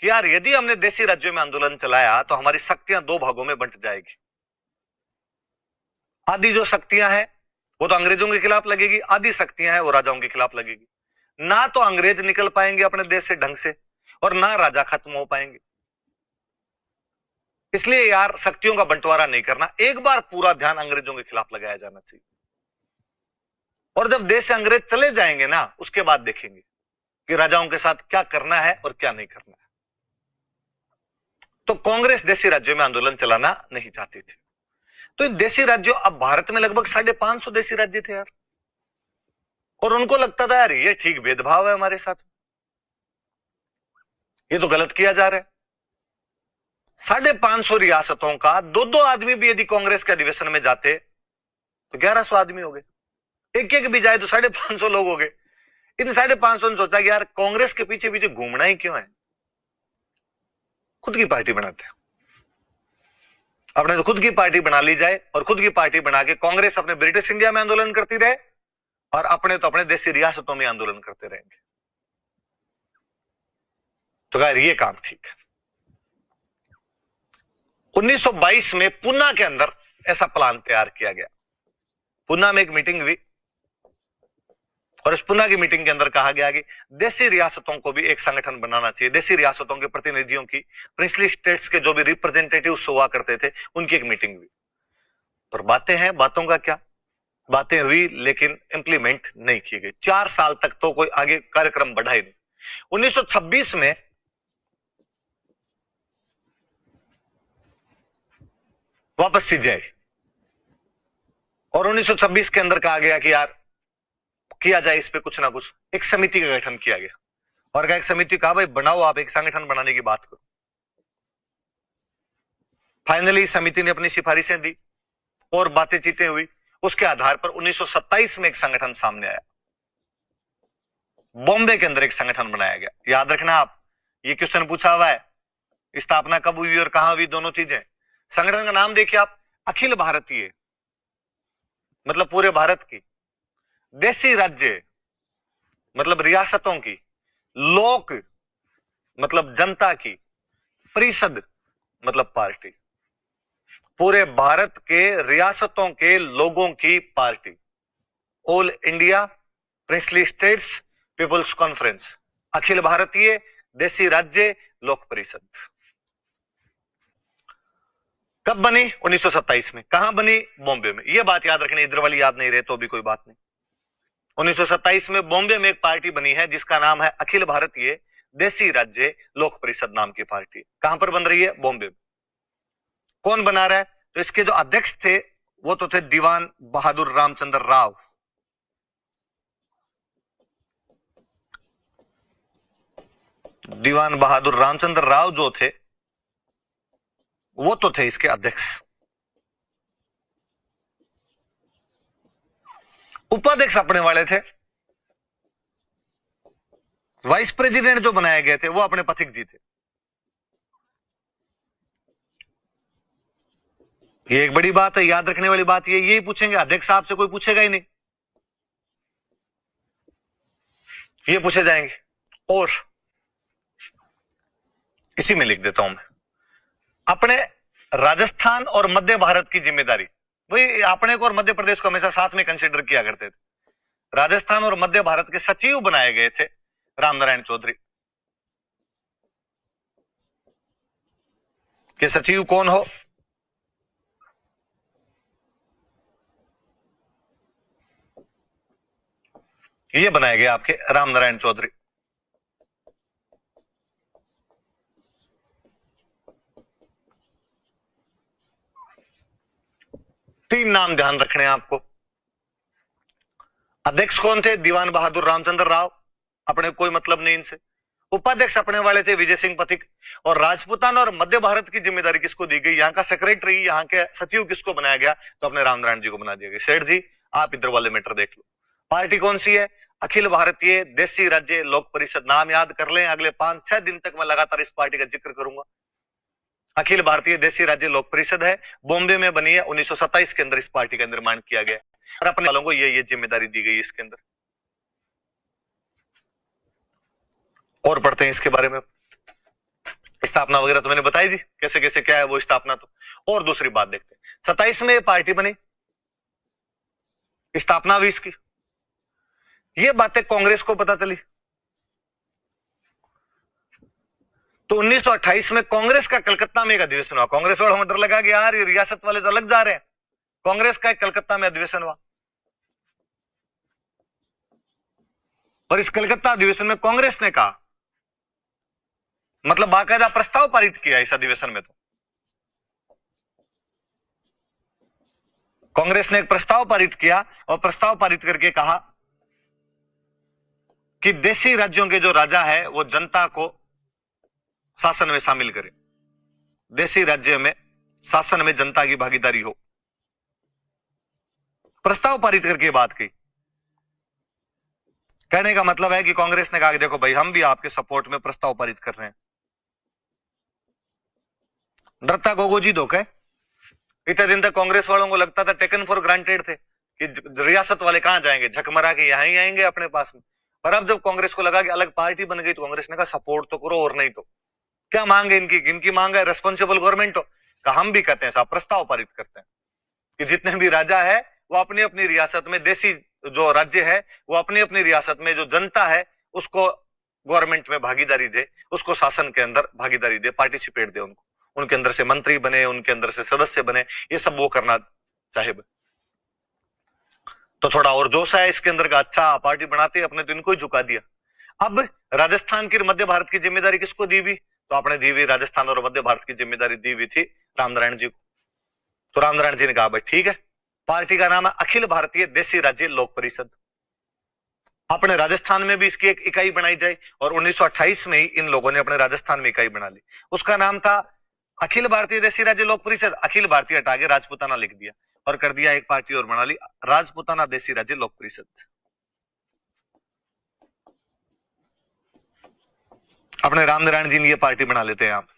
S1: कि यार यदि हमने देशी राज्यों में आंदोलन चलाया तो हमारी शक्तियां 2 भागों में बंट जाएगी। आधी जो शक्तियां हैं वो तो अंग्रेजों के खिलाफ लगेगी, आधी शक्तियां हैं वो राजाओं के खिलाफ लगेगी। ना तो अंग्रेज निकल पाएंगे अपने देश से ढंग से, और ना राजा खत्म हो पाएंगे। इसलिए यार शक्तियों का बंटवारा नहीं करना, एक बार पूरा ध्यान अंग्रेजों के खिलाफ लगाया जाना चाहिए। और जब देश से अंग्रेज चले जाएंगे ना, उसके बाद देखेंगे कि राजाओं के साथ क्या करना है और क्या नहीं करना है। तो कांग्रेस देशी राज्यों में आंदोलन चलाना नहीं चाहती थी। तो देशी राज्यों, अब भारत में लगभग 550 देशी राज्य थे यार, और उनको लगता था यार ये ठीक भेदभाव है हमारे साथ, ये तो गलत किया जा रहा है। 550 रियासतों का 2-2 आदमी भी यदि कांग्रेस के अधिवेशन में जाते तो 1100 आदमी हो गए। एक एक भी जाए तो 550 लोग हो गए। इन 550 ने सोचा कि यार कांग्रेस के पीछे पीछे घूमना ही क्यों है, खुद की पार्टी बनाते हैं। अपने तो खुद की पार्टी बना ली जाए, और खुद की पार्टी बना के कांग्रेस अपने ब्रिटिश इंडिया में आंदोलन करती रहे और अपने तो अपने देशी रियासतों में आंदोलन करते रहेंगे। तो यार ये काम ठीक है। 1922 में पुणे के अंदर ऐसा प्लान तैयार किया गया। पुणे में एक मीटिंग हुई और इस पुणे की मीटिंग के अंदर कहा गया कि देशी रियासतों को भी एक संगठन बनाना चाहिए। देशी रियासतों के प्रतिनिधियों की, प्रिंसली स्टेट्स के जो भी रिप्रेजेंटेटिव्स हुआ करते थे, उनकी एक मीटिंग हुई। पर बातें हैं, बातों का क्या, बातें हुई लेकिन इंप्लीमेंट नहीं की गई। 4 साल तक तो कोई आगे कार्यक्रम बढ़ा ही नहीं। 1926 में वापस चीजें आई और 1926 के अंदर कहा गया कि यार किया जाए इस पे कुछ ना कुछ, एक समिति का गठन किया गया और एक समिति कहा भाई बनाओ, आप एक संगठन बनाने की बात करो। फाइनली समिति ने अपनी सिफारिशें दी और बातें चीतें हुई, उसके आधार पर 1927 में एक संगठन सामने आया। बॉम्बे के अंदर एक संगठन बनाया गया। याद रखना आप, ये क्वेश्चन पूछा हुआ है, स्थापना कब हुई और कहां हुई, दोनों चीजें। संगठन का नाम देखिए आप, अखिल भारतीय, मतलब पूरे भारत की, देसी राज्य मतलब रियासतों की, लोक मतलब जनता की, परिषद मतलब पार्टी, पूरे भारत के रियासतों के लोगों की पार्टी, All India princely States Peoples Conference, Akhil Bharatiya Desi राज्य लोक परिषद। कब बनी? 1927 में। कहां बनी? बॉम्बे में। यह बात याद रखनी, इधर वाली याद नहीं रहे तो भी कोई बात नहीं। 1927 में बॉम्बे में एक पार्टी बनी है जिसका नाम है अखिल भारतीय देसी राज्य लोक परिषद नाम की पार्टी। कहां पर बन रही है? बॉम्बे में। कौन बना रहा है? तो इसके जो अध्यक्ष थे वो तो थे दीवान बहादुर रामचंद्र राव। दीवान बहादुर रामचंद्र राव जो थे वो तो थे इसके अध्यक्ष। उपाध्यक्ष अपने वाले थे, वाइस प्रेसिडेंट जो बनाए गए थे वो अपने पथिक जी थे। ये एक बड़ी बात है, याद रखने वाली बात। ये यही पूछेंगे, अध्यक्ष साहब से कोई पूछेगा ही नहीं, ये पूछे जाएंगे। और इसी में लिख देता हूं मैं, अपने राजस्थान और मध्य भारत की जिम्मेदारी, वही अपने को और मध्य प्रदेश को हमेशा साथ में कंसीडर किया करते थे। राजस्थान और मध्य भारत के सचिव बनाए गए थे रामनारायण चौधरी। के सचिव कौन हो? ये बनाए गए आपके रामनारायण चौधरी। तीन नाम ध्यान रखने हैं आपको। अध्यक्ष कौन थे? दीवान बहादुर रामचंद्र राव, अपने कोई मतलब नहीं इनसे। उपाध्यक्ष अपने वाले थे विजय सिंह पथिक। और राजपूताना और मध्य भारत की जिम्मेदारी किसको दी गई? यहाँ का सेक्रेटरी, यहाँ के सचिव किसको बनाया गया? तो अपने रामनारायण जी को बना दिया गया। सेठ जी आप इधर वाले मैटर देख लो। पार्टी कौन सी है? अखिल भारतीय देसी राज्य लोक परिषद। नाम याद कर लें, अगले 5-6 दिन तक मैं लगातार इस पार्टी का जिक्र करूंगा। अखिल भारतीय देसी राज्य लोक परिषद है, बॉम्बे में बनी है। 1927 के अंदर इस पार्टी का निर्माण किया गया और अपने वालों को ये जिम्मेदारी दी गई इसके अंदर। और पढ़ते हैं इसके बारे में। स्थापना वगैरह तो मैंने बताई दी, कैसे कैसे क्या है वो स्थापना तो। और दूसरी बात देखते हैं, 27 में पार्टी बनी, स्थापना हुई इसकी। ये बातें कांग्रेस को पता चली तो 1928 में कांग्रेस का कलकत्ता में एक अधिवेशन हुआ। कांग्रेस वालों को डर लगा कि यार ये रियासत वाले तो अलग जा रहे हैं। कांग्रेस का एक कलकत्ता में अधिवेशन हुआ और इस कलकत्ता अधिवेशन में कांग्रेस ने कहा, मतलब बाकायदा प्रस्ताव पारित किया इस अधिवेशन में। तो कांग्रेस ने एक प्रस्ताव पारित किया और प्रस्ताव पारित करके कहा कि देशी राज्यों के जो राजा है वो जनता को शासन में शामिल करें, देशी राज्य में शासन में जनता की भागीदारी हो। प्रस्ताव पारित करके बात की। कहने का मतलब है कि कांग्रेस ने कहा कि देखो भाई हम भी आपके सपोर्ट में प्रस्ताव पारित कर रहे हैं। डरता गोगोजी धोखे। इतने दिन तक कांग्रेस वालों को लगता था टेकन फॉर ग्रांटेड थे कि रियासत वाले कहां जाएंगे, झकमरा के यहां ही आएंगे अपने पास में। पर अब जब कांग्रेस को लगा कि अलग पार्टी बन गई तो कांग्रेस ने कहा सपोर्ट तो करो, और नहीं तो क्या मांगे इनकी मांग है रेस्पॉन्सिबल गवर्नमेंट हो। कहा हम भी कहते हैं साहब, प्रस्ताव पारित करते हैं कि जितने भी राजा है वो अपनी अपनी रियासत में, देसी जो राज्य है वो अपनी अपनी रियासत में जो जनता है उसको गवर्नमेंट में भागीदारी दे, उसको शासन के अंदर भागीदारी दे, पार्टिसिपेट दे, उनको उनके अंदर से मंत्री बने, उनके अंदर से सदस्य बने, ये सब वो करना चाहे। तो थोड़ा और जोश है इसके अंदर का, अच्छा पार्टी बनाते अपने तो इनको ही झुका दिया। अब राजस्थान की मध्य भारत की जिम्मेदारी किसको दी हुई? तो आपने दी हुई राजस्थान और मध्य भारत की जिम्मेदारी दी हुई थी रामनारायण जी को। तो रामनारायण जी ने कहा भाई ठीक है, पार्टी का नाम है अखिल भारतीय देशी राज्य लोक परिषद। अपने राजस्थान में भी इसकी एक इकाई बनाई जाए और 1928 में ही इन लोगों ने अपने राजस्थान में इकाई बना ली। उसका नाम था अखिल भारतीय देशी राज्य लोक परिषद। अखिल भारतीय हटा के राजपूताना लिख दिया और कर दिया एक पार्टी और बना ली, राजपूताना देशी राज्य लोक परिषद। अपने रामनारायण जी ने ये पार्टी बना लेते हैं। आप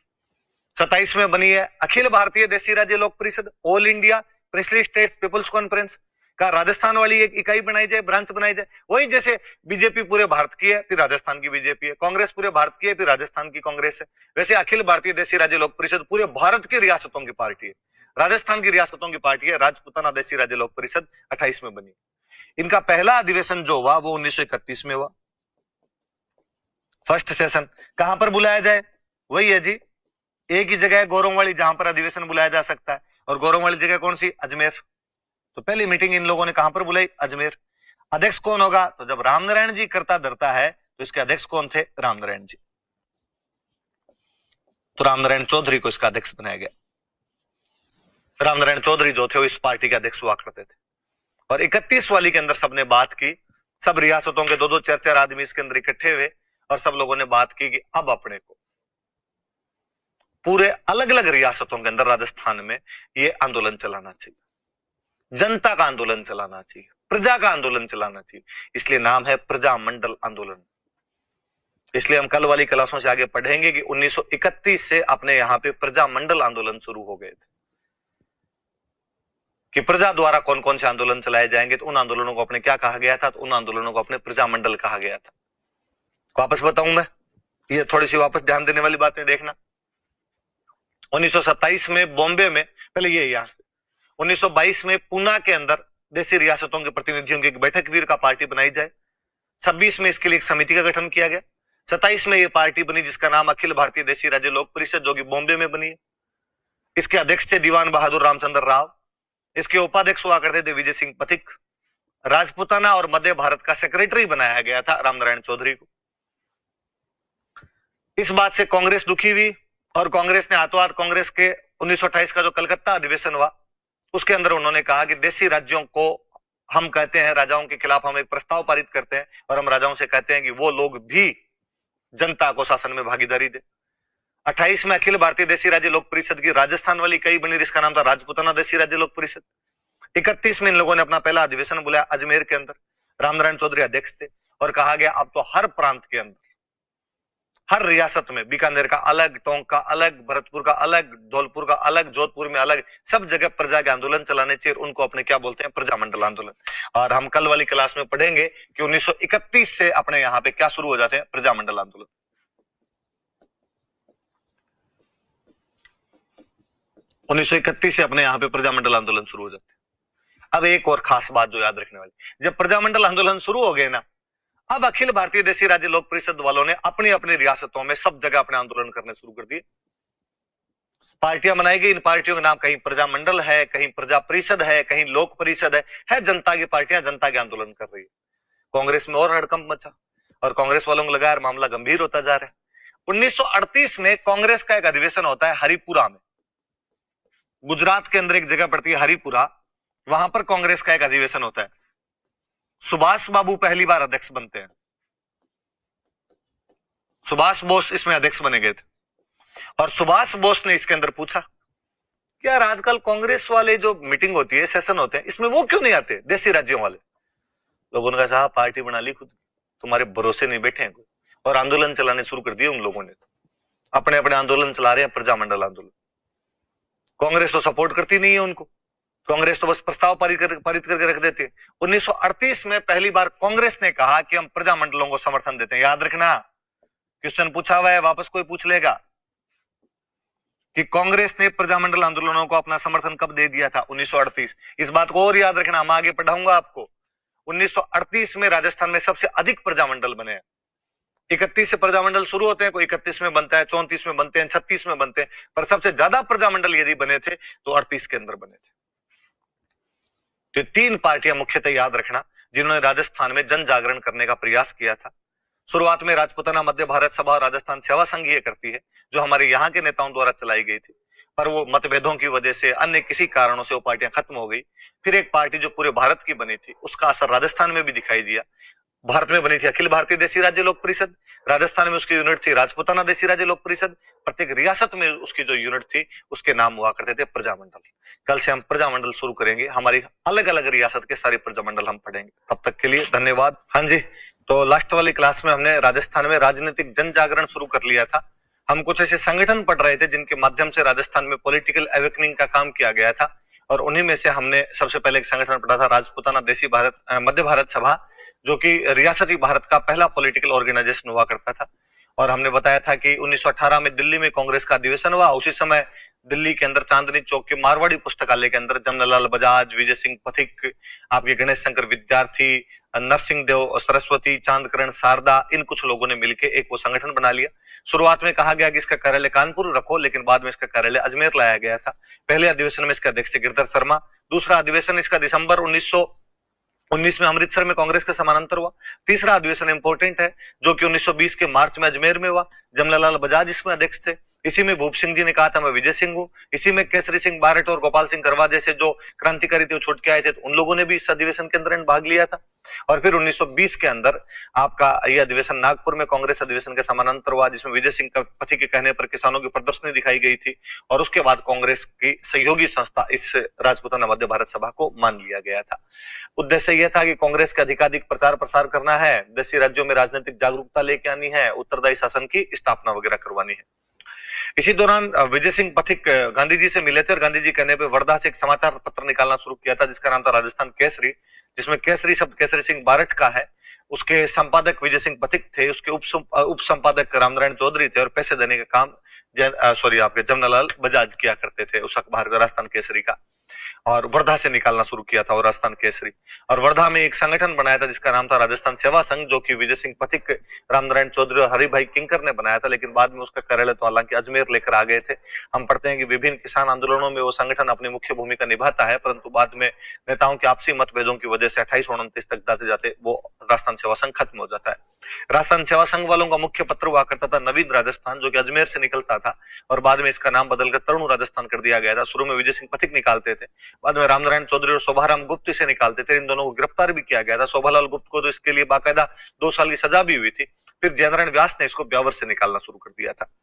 S1: 27 में बनी है अखिल भारतीय देशी राज्य लोक परिषद। All India princely states people's conference का राजस्थान वाली एक इकाई बनाई जाए, ब्रांच बनाई जाए। वही जैसे बीजेपी पूरे भारत की है, फिर राजस्थान की बीजेपी है, कांग्रेस पूरे भारत की है, फिर राजस्थान की कांग्रेस है, वैसे अखिल भारतीय देशी राज्य लोक परिषद पूरे भारत की रियासतों की पार्टी है, राजस्थान की रियासतों की पार्टी है। राजपूताना देशी राज्य लोक परिषद 28 में बनी। इनका पहला अधिवेशन जो हुआ वो 1931 में हुआ। फर्स्ट सेशन कहां पर बुलाया जाए? वही है जी, एक ही जगह है गौरववाली जहां पर अधिवेशन बुलाया जा सकता है। और गौरववाली जगह कौन सी? अजमेर। तो पहली मीटिंग इन लोगों ने कहां पर बुलाई? अजमेर। अध्यक्ष कौन होगा? तो जब रामनारायण जी करता धरता है तो इसके अध्यक्ष कौन थे? रामनारायण जी। तो रामनारायण चौधरी को इसका अध्यक्ष बनाया गया। रामनारायण चौधरी जो थे वो इस पार्टी के अध्यक्ष हुआ करते थे। और 31 वाली के अंदर सबने बात की, सब रियासतों के दो दो चार चार आदमी इसके अंदर इकट्ठे हुए और सब लोगों ने बात की कि अब अपने को पूरे अलग अलग रियासतों के अंदर राजस्थान में ये आंदोलन चलाना चाहिए, जनता का आंदोलन चलाना चाहिए, प्रजा का आंदोलन चलाना चाहिए। इसलिए नाम है प्रजा मंडल आंदोलन। इसलिए हम कल वाली क्लासों से आगे पढ़ेंगे कि 1931 से अपने यहां पे प्रजा मंडल आंदोलन शुरू हो गए थे कि प्रजा द्वारा कौन कौन से आंदोलन चलाए जाएंगे। तो उन आंदोलनों को अपने क्या कहा गया था? तो उन आंदोलनों को अपने प्रजा मंडल कहा गया था। वापस बताऊं मैं, ये थोड़ी सी वापस ध्यान देने वाली बातें देखना। 1927 में बॉम्बे में, पहले ये यहां से 1922 में पूना के अंदर देशी रियासतों के प्रतिनिधियों की एक बैठक वीर का पार्टी बनाई जाए। 26 में इसके लिए एक समिति का गठन किया गया। 27 में यह पार्टी बनी जिसका नाम अखिल भारतीय देशी राज्य लोक परिषद, जो कि बॉम्बे में बनी है। इसके अध्यक्ष थे दीवान बहादुर रामचंद्र राव। इसके उपाध्यक्ष हुआ करते थे विजय सिंह पथिक। राजपूताना और मध्य भारत का सेक्रेटरी बनाया गया था रामनारायण चौधरी को। इस बात से कांग्रेस दुखी हुई और कांग्रेस ने हाथों हाथ कांग्रेस के 1928 का जो कलकत्ता अधिवेशन हुआ उसके अंदर उन्होंने कहा कि देशी राज्यों को हम कहते हैं राजाओं के खिलाफ हम एक प्रस्ताव पारित करते हैं और हम राजाओं से कहते हैं कि वो लोग भी जनता को शासन में भागीदारी दे। 28 में अखिल भारतीय देशी राज्य लोक परिषद की राजस्थान वाली इकाई बनी जिसका नाम था राजपूताना देशी राज्य लोक परिषद। 31 में इन लोगों ने अपना पहला अधिवेशन बुलाया अजमेर के अंदर। रामनारायण चौधरी अध्यक्ष थे और कहा गया अब तो हर प्रांत के अंदर, हर रियासत में, बीकानेर का अलग, टोंक का अलग, भरतपुर का अलग, धौलपुर का अलग, जोधपुर में अलग, सब जगह प्रजा के आंदोलन चलाने चाहिए। उनको अपने क्या बोलते हैं? प्रजा मंडल आंदोलन। और हम कल वाली क्लास में पढ़ेंगे कि 1931 से अपने यहां पे क्या शुरू हो जाते हैं? प्रजा मंडल आंदोलन। 1931 से अपने यहां पे प्रजा मंडल आंदोलन शुरू हो जाते हैं। अब एक और खास बात जो याद रखने वाली, जब प्रजा मंडल आंदोलन शुरू हो गए ना, अब अखिल भारतीय देशी राज्य लोक परिषद वालों ने अपनी अपनी रियासतों में सब जगह अपने आंदोलन करने शुरू कर दिए। पार्टियां बनाई गई। इन पार्टियों के नाम कहीं प्रजा मंडल है, कहीं प्रजा परिषद है, कहीं लोक परिषद है जनता की पार्टियां जनता के आंदोलन कर रही है। कांग्रेस में और हड़कंप मचा और कांग्रेस वालों को लगा यार मामला गंभीर होता जा रहा है। 1938 में कांग्रेस का एक अधिवेशन होता है हरिपुरा में। गुजरात के अंदर एक जगह पड़ती है हरिपुरा, वहां पर कांग्रेस का एक अधिवेशन होता है। सुभाष बाबू पहली बार अध्यक्ष बनते हैं। सुभाष बोस इसमें अध्यक्ष बने गए थे और सुभाष बोस ने इसके अंदर पूछा कि यार आजकल कांग्रेस वाले जो मीटिंग होती है, सेशन होते हैं, इसमें वो क्यों नहीं आते देशी राज्यों वाले? लोगों ने कहा साहब पार्टी बना ली खुद, तुम्हारे भरोसे नहीं बैठे हैं कोई, और आंदोलन चलाने शुरू कर दिए उन लोगों ने। तो अपने अपने आंदोलन चला रहे हैं, प्रजा मंडल आंदोलन। कांग्रेस तो सपोर्ट करती नहीं है उनको, कांग्रेस तो बस प्रस्ताव पारित करके रख देती है। 1938 में पहली बार कांग्रेस ने कहा कि हम प्रजा मंडलों को समर्थन देते हैं। याद रखना, क्वेश्चन पूछा हुआ है, वापस कोई पूछ लेगा कि कांग्रेस ने प्रजामंडल आंदोलनों को अपना समर्थन कब दे दिया था? 1938। इस बात को और याद रखना, हम आगे पढ़ाऊंगा आपको। 1938 में राजस्थान में सबसे अधिक प्रजामंडल बने हैं। 31 से प्रजामंडल शुरू होते हैं, कोई 31 में बनता है, 34 में बनते हैं, 36 में बनते हैं, पर सबसे ज्यादा प्रजामंडल यदि बने थे तो 38 के अंदर बने थे। तो तीन पार्टियां मुख्यतः याद रखना जिन्होंने राजस्थान में जन जागरण करने का प्रयास किया था। शुरुआत में राजपूताना मध्य भारत सभा और राजस्थान सेवा संघ ये करती है, जो हमारे यहाँ के नेताओं द्वारा चलाई गई थी। पर वो मतभेदों की वजह से, अन्य किसी कारणों से वो पार्टियां खत्म हो गई। फिर एक पार्टी जो पूरे भारत की बनी थी, उसका असर राजस्थान में भी दिखाई दिया। भारत में बनी थी अखिल भारतीय देसी राज्य लोक परिषद, राजस्थान में उसकी यूनिट थी राजपूताना देसी राज्य लोक परिषद, प्रत्येक रियासत में उसकी जो यूनिट थी उसके नाम हुआ करते थे प्रजामंडल। कल से हम प्रजामंडल शुरू करेंगे, हमारी अलग अलग रियासत के सारे प्रजामंडल हम पढ़ेंगे। तब तक के लिए धन्यवाद। हाँ जी, तो लास्ट वाली क्लास में हमने राजस्थान में राजनीतिक जन जागरण शुरू कर लिया था। हम कुछ ऐसे संगठन पढ़ रहे थे जिनके माध्यम से राजस्थान में पॉलिटिकल अवेकनिंग का काम किया गया था, और उन्हीं में से हमने सबसे पहले एक संगठन पढ़ा था राजपूताना देसी भारत मध्य भारत सभा, जो कि रियासती भारत का पहला पॉलिटिकल ऑर्गेनाइजेशन हुआ करता था। और हमने बताया था कि 1918 में दिल्ली में कांग्रेस का अधिवेशन हुआ। उसी समय दिल्ली के अंदर चांदनी चौक के मारवाड़ी पुस्तकालय के अंदर जमनालाल बजाज, विजय सिंह पथिक, आपके गणेश शंकर विद्यार्थी, नरसिंह देव सरस्वती, चांदकरण शारदा, इन कुछ लोगों ने मिलकर एक वो संगठन बना लिया। शुरुआत में कहा गया कि इसका कार्यालय कानपुर रखो, लेकिन बाद में इसका कार्यालय अजमेर लाया गया था। पहले अधिवेशन में इसका अध्यक्ष थे गिरधर शर्मा। दूसरा अधिवेशन इसका दिसंबर 1919 में अमृतसर में कांग्रेस के समानांतर हुआ। तीसरा अधिवेशन इंपोर्टेंट है, जो कि 1920 के मार्च में अजमेर में हुआ। जमनालाल बजाज इसमें अध्यक्ष थे। इसी में भूप सिंह जी ने कहा था मैं विजय सिंह हूं। इसी में केसरी सिंह बारट और गोपाल सिंह करवा जैसे जो क्रांतिकारी थे वो छूट के आए थे, तो उन लोगों ने भी इस अधिवेशन के अंदर भाग लिया था। और फिर 1920 के अंदर आपका यह अधिवेशन नागपुर में कांग्रेस अधिवेशन के समानांतर हुआ, जिसमें विजय सिंह पथिक के कहने पर किसानों की प्रदर्शनी दिखाई गई थी। और उसके बाद कांग्रेस की सहयोगी संस्था इस राजपूताना मध्य भारत सभा को मान लिया गया था। उद्देश्य यह था कि कांग्रेस का अधिकाधिक प्रचार प्रसार करना है, देशी राज्यों में राजनीतिक जागरूकता लेके आनी है, उत्तरदायी शासन की स्थापना वगैरह करवानी है। इसी दौरान विजय सिंह पथिक गांधी जी से मिले थे, और गांधी जी कहने पे वर्धा से एक समाचार पत्र निकालना शुरू किया था जिसका नाम था राजस्थान केसरी, जिसमें केसरी शब्द केसरी सिंह बारट का है। उसके संपादक विजय सिंह पथिक थे, उसके उप संपादक रामनारायण चौधरी थे, और पैसे देने का काम आपके जमनालाल बजाज किया करते थे उस अखबार का, राजस्थान केसरी का। और वर्धा से निकालना शुरू किया था और राजस्थान केसरी। और वर्धा में एक संगठन बनाया था जिसका नाम था राजस्थान सेवा संघ, जो कि विजय सिंह पथिक, रामनारायण चौधरी और हरिभाई किंकर ने बनाया था, लेकिन बाद में उसका कार्यालय तो हालांकि अजमेर लेकर आ गए थे। हम पढ़ते हैं कि विभिन्न किसान आंदोलनों में वो संगठन अपनी मुख्य भूमिका निभाता है, परंतु बाद में नेताओं के आपसी मतभेदों की वजह से 2829 तक जाते जाते वो राजस्थान सेवा संघ खत्म हो जाता है। राजस्थान सेवा संघ वालों का मुख्य पत्र हुआ करता था नवीन राजस्थान, जो कि अजमेर से निकलता था, और बाद में इसका नाम बदलकर तरुण राजस्थान कर दिया गया था। शुरू में विजय सिंह पथिक निकालते थे, बाद में रामनारायण चौधरी और शोभाराम गुप्त इसे निकालते थे। इन दोनों को गिरफ्तार भी किया गया था। शोभालाल गुप्त को तो इसके लिए बाकायदा 2 साल की सजा भी हुई थी। फिर जयनारायण व्यास ने इसको ब्यावर से निकालना शुरू कर दिया था।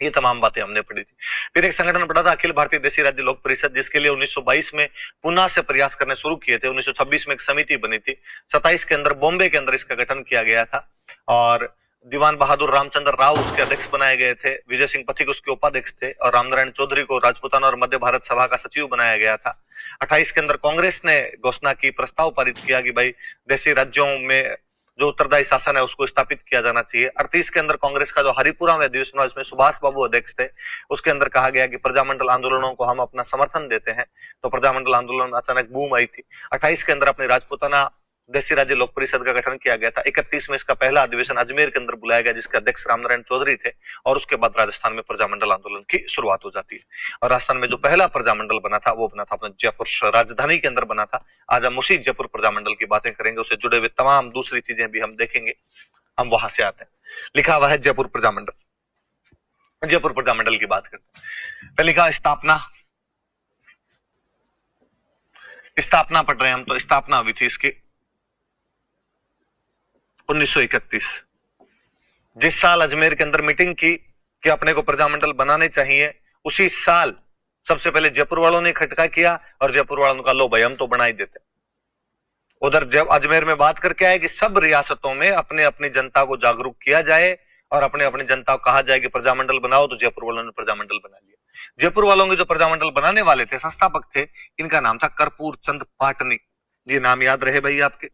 S1: ये तमाम बातें हमने पढ़ी थी। फिर एक संगठन पढ़ा था अखिल भारतीय देशी राज्य लोक परिषद, जिसके लिए 1922 में पुनः से प्रयास करने शुरू किए थे। 1926 में एक समिति बनी थी। 27 के अंदर बॉम्बे के अंदर इसका गठन किया गया था, और दीवान बहादुर रामचंद्र राव उसके अध्यक्ष बनाए गए थे। विजय सिंह पथिक उसके उपाध्यक्ष थे, और रामनारायण चौधरी को राजपूताना और मध्य भारत सभा का सचिव बनाया गया था। 28 के अंदर कांग्रेस ने घोषणा की, प्रस्ताव पारित किया कि भाई देशी राज्यों में जो उत्तरदायी शासन है उसको स्थापित किया जाना चाहिए। 38 के अंदर कांग्रेस का जो हरिपुरा में अधिवेशन हुआ, इसमें सुभाष बाबू अध्यक्ष थे, उसके अंदर कहा गया कि प्रजामंडल आंदोलनों को हम अपना समर्थन देते हैं। तो प्रजामंडल आंदोलन में अचानक बूम आई थी। 28 के अंदर अपने राजपूताना देशी राज्य लोक परिषद का गठन किया गया था। 31 में इसका पहला अधिवेशन अजमेर के अंदर बुलाया गया, जिसके अध्यक्ष रामनारायण चौधरी थे, और उसके बाद राजस्थान में प्रजामंडल आंदोलन की शुरुआत हो जाती है। और राजस्थान में जो पहला प्रजामंडल बना था वो बना था अपने जयपुर राजधानी के अंदर बना था। आज हम उसी जयपुर प्रजामंडल की बातें करेंगे, उससे जुड़े हुए तमाम दूसरी चीजें भी हम देखेंगे। हम वहां से आते हैं। लिखा हुआ है जयपुर प्रजामंडल। जयपुर प्रजामंडल की बात करते हैं। पहले लिखा स्थापना। स्थापना पढ़ रहे हैं हम, तो स्थापना हुई थी इसकी 1931। जिस साल अजमेर के अंदर मीटिंग की कि अपने को प्रजामंडल बनाने चाहिए, उसी साल सबसे पहले जयपुर वालों ने खटका किया, और जयपुर वालों ने कहा लो भाई हम तो बना ही देते। उधर जब अजमेर में बात करके आए कि सब रियासतों में अपने अपनी जनता को जागरूक किया जाए और अपने अपनी जनता को कहा जाए कि प्रजामंडल बनाओ, तो जयपुर वालों ने प्रजामंडल बना लिया। जयपुर वालों के जो प्रजामंडल बनाने वाले थे, संस्थापक थे, इनका नाम था कर्पूर चंद पाटनी। ये नाम याद रहे भाई आपके,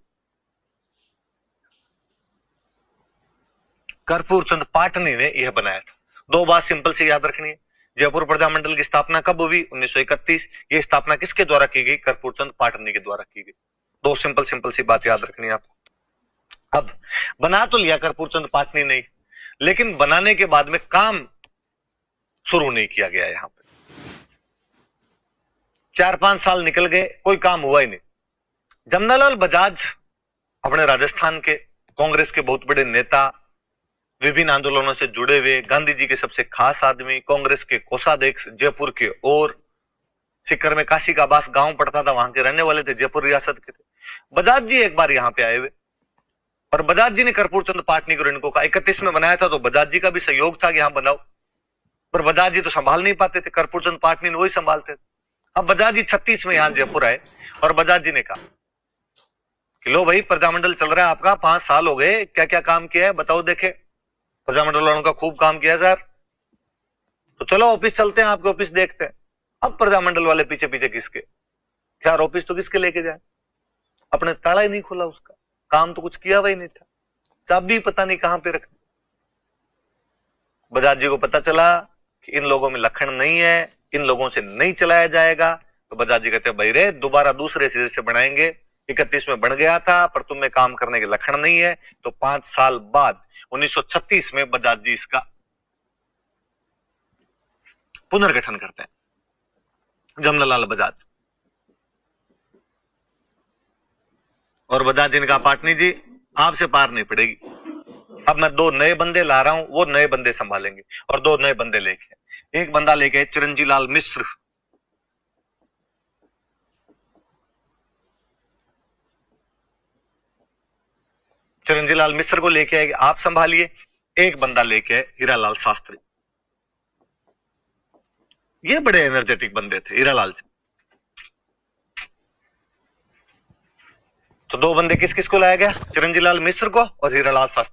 S1: कर्पूर चंद पाटनी ने यह बनाया था। 2 बात सिंपल से याद रखनी है। जयपुर प्रजामंडल की स्थापना कब हुई? 1931। ये स्थापना किसके द्वारा की गई? कर्पूर चंद पाटनी के द्वारा की गई। 2 सिंपल सी बात याद रखनी है आपको। अब बना तो लिया कर्पूर चंद पाटनी ने, लेकिन बनाने के बाद में काम शुरू नहीं किया गया। यहां पे 4-5 साल निकल गए, कोई काम हुआ ही नहीं। जमनालाल बजाज अपने राजस्थान के कांग्रेस के बहुत बड़े नेता, विभिन्न आंदोलनों से जुड़े हुए, गांधी जी के सबसे खास आदमी, कांग्रेस के कोषाध्यक्ष, जयपुर के, और सीकर में काशी का बास गांव पड़ता था, वहां के रहने वाले थे, जयपुर रियासत के थे। बजाज जी एक बार यहाँ पे आए हुए और बजाज जी ने कर्पूर चंद पाटनी को इनको का 31 में बनाया था, तो बजाज जी का भी सहयोग था कि यहां बनाओ, पर बजाज जी तो संभाल नहीं पाते थे, कर्पूर चंद पाटनी ने वही संभालते थे। अब बजाज जी 36 में यहां जयपुर आए और बजाज जी ने कहा कि लो भाई, प्रजामंडल चल रहा है आपका, 5 साल हो गए, क्या क्या काम किया है बताओ देखे। प्रजामंडल वालों का खूब काम किया सर, तो चलो ऑफिस चलते हैं, आपके ऑफिस देखते हैं। अब प्रजामंडल वाले पीछे पीछे किसके, यार ऑफिस तो किसके लेके जाए, अपने ताला ही नहीं खोला, उसका काम तो कुछ किया हुआ ही नहीं था, चाबी पता नहीं कहां पे रख। बजाज जी को पता चला कि इन लोगों में लखन नहीं है, इन लोगों से नहीं चलाया जाएगा, तो बजाज जी कहते हैं भाई रे, दोबारा दूसरे सिरे से बनाएंगे, 31 में बन गया था पर तुम्हें काम करने के लखन नहीं है। तो 5 साल बाद 1936 में बजाज जी इसका पुनर्गठन करते हैं, जमनालाल बजाज। और बजाज जी ने कहा पाटनी जी आपसे पार नहीं पड़ेगी, अब मैं 2 नए बंदे ला रहा हूं, वो नए बंदे संभालेंगे। और 2 नए बंदे लेके, एक बंदा लेके चिरंजी लाल मिश्र, चिरंजी लाल मिश्र को लेके आए, आप संभालिए। एक बंदा लेके आए हीरालाल शास्त्री, ये बड़े एनर्जेटिक बंदे थे हीरालाल जी। तो 2 बंदे किस किस को लाया गया, चिरंजी लाल मिश्र को और हीरालाल शास्त्री।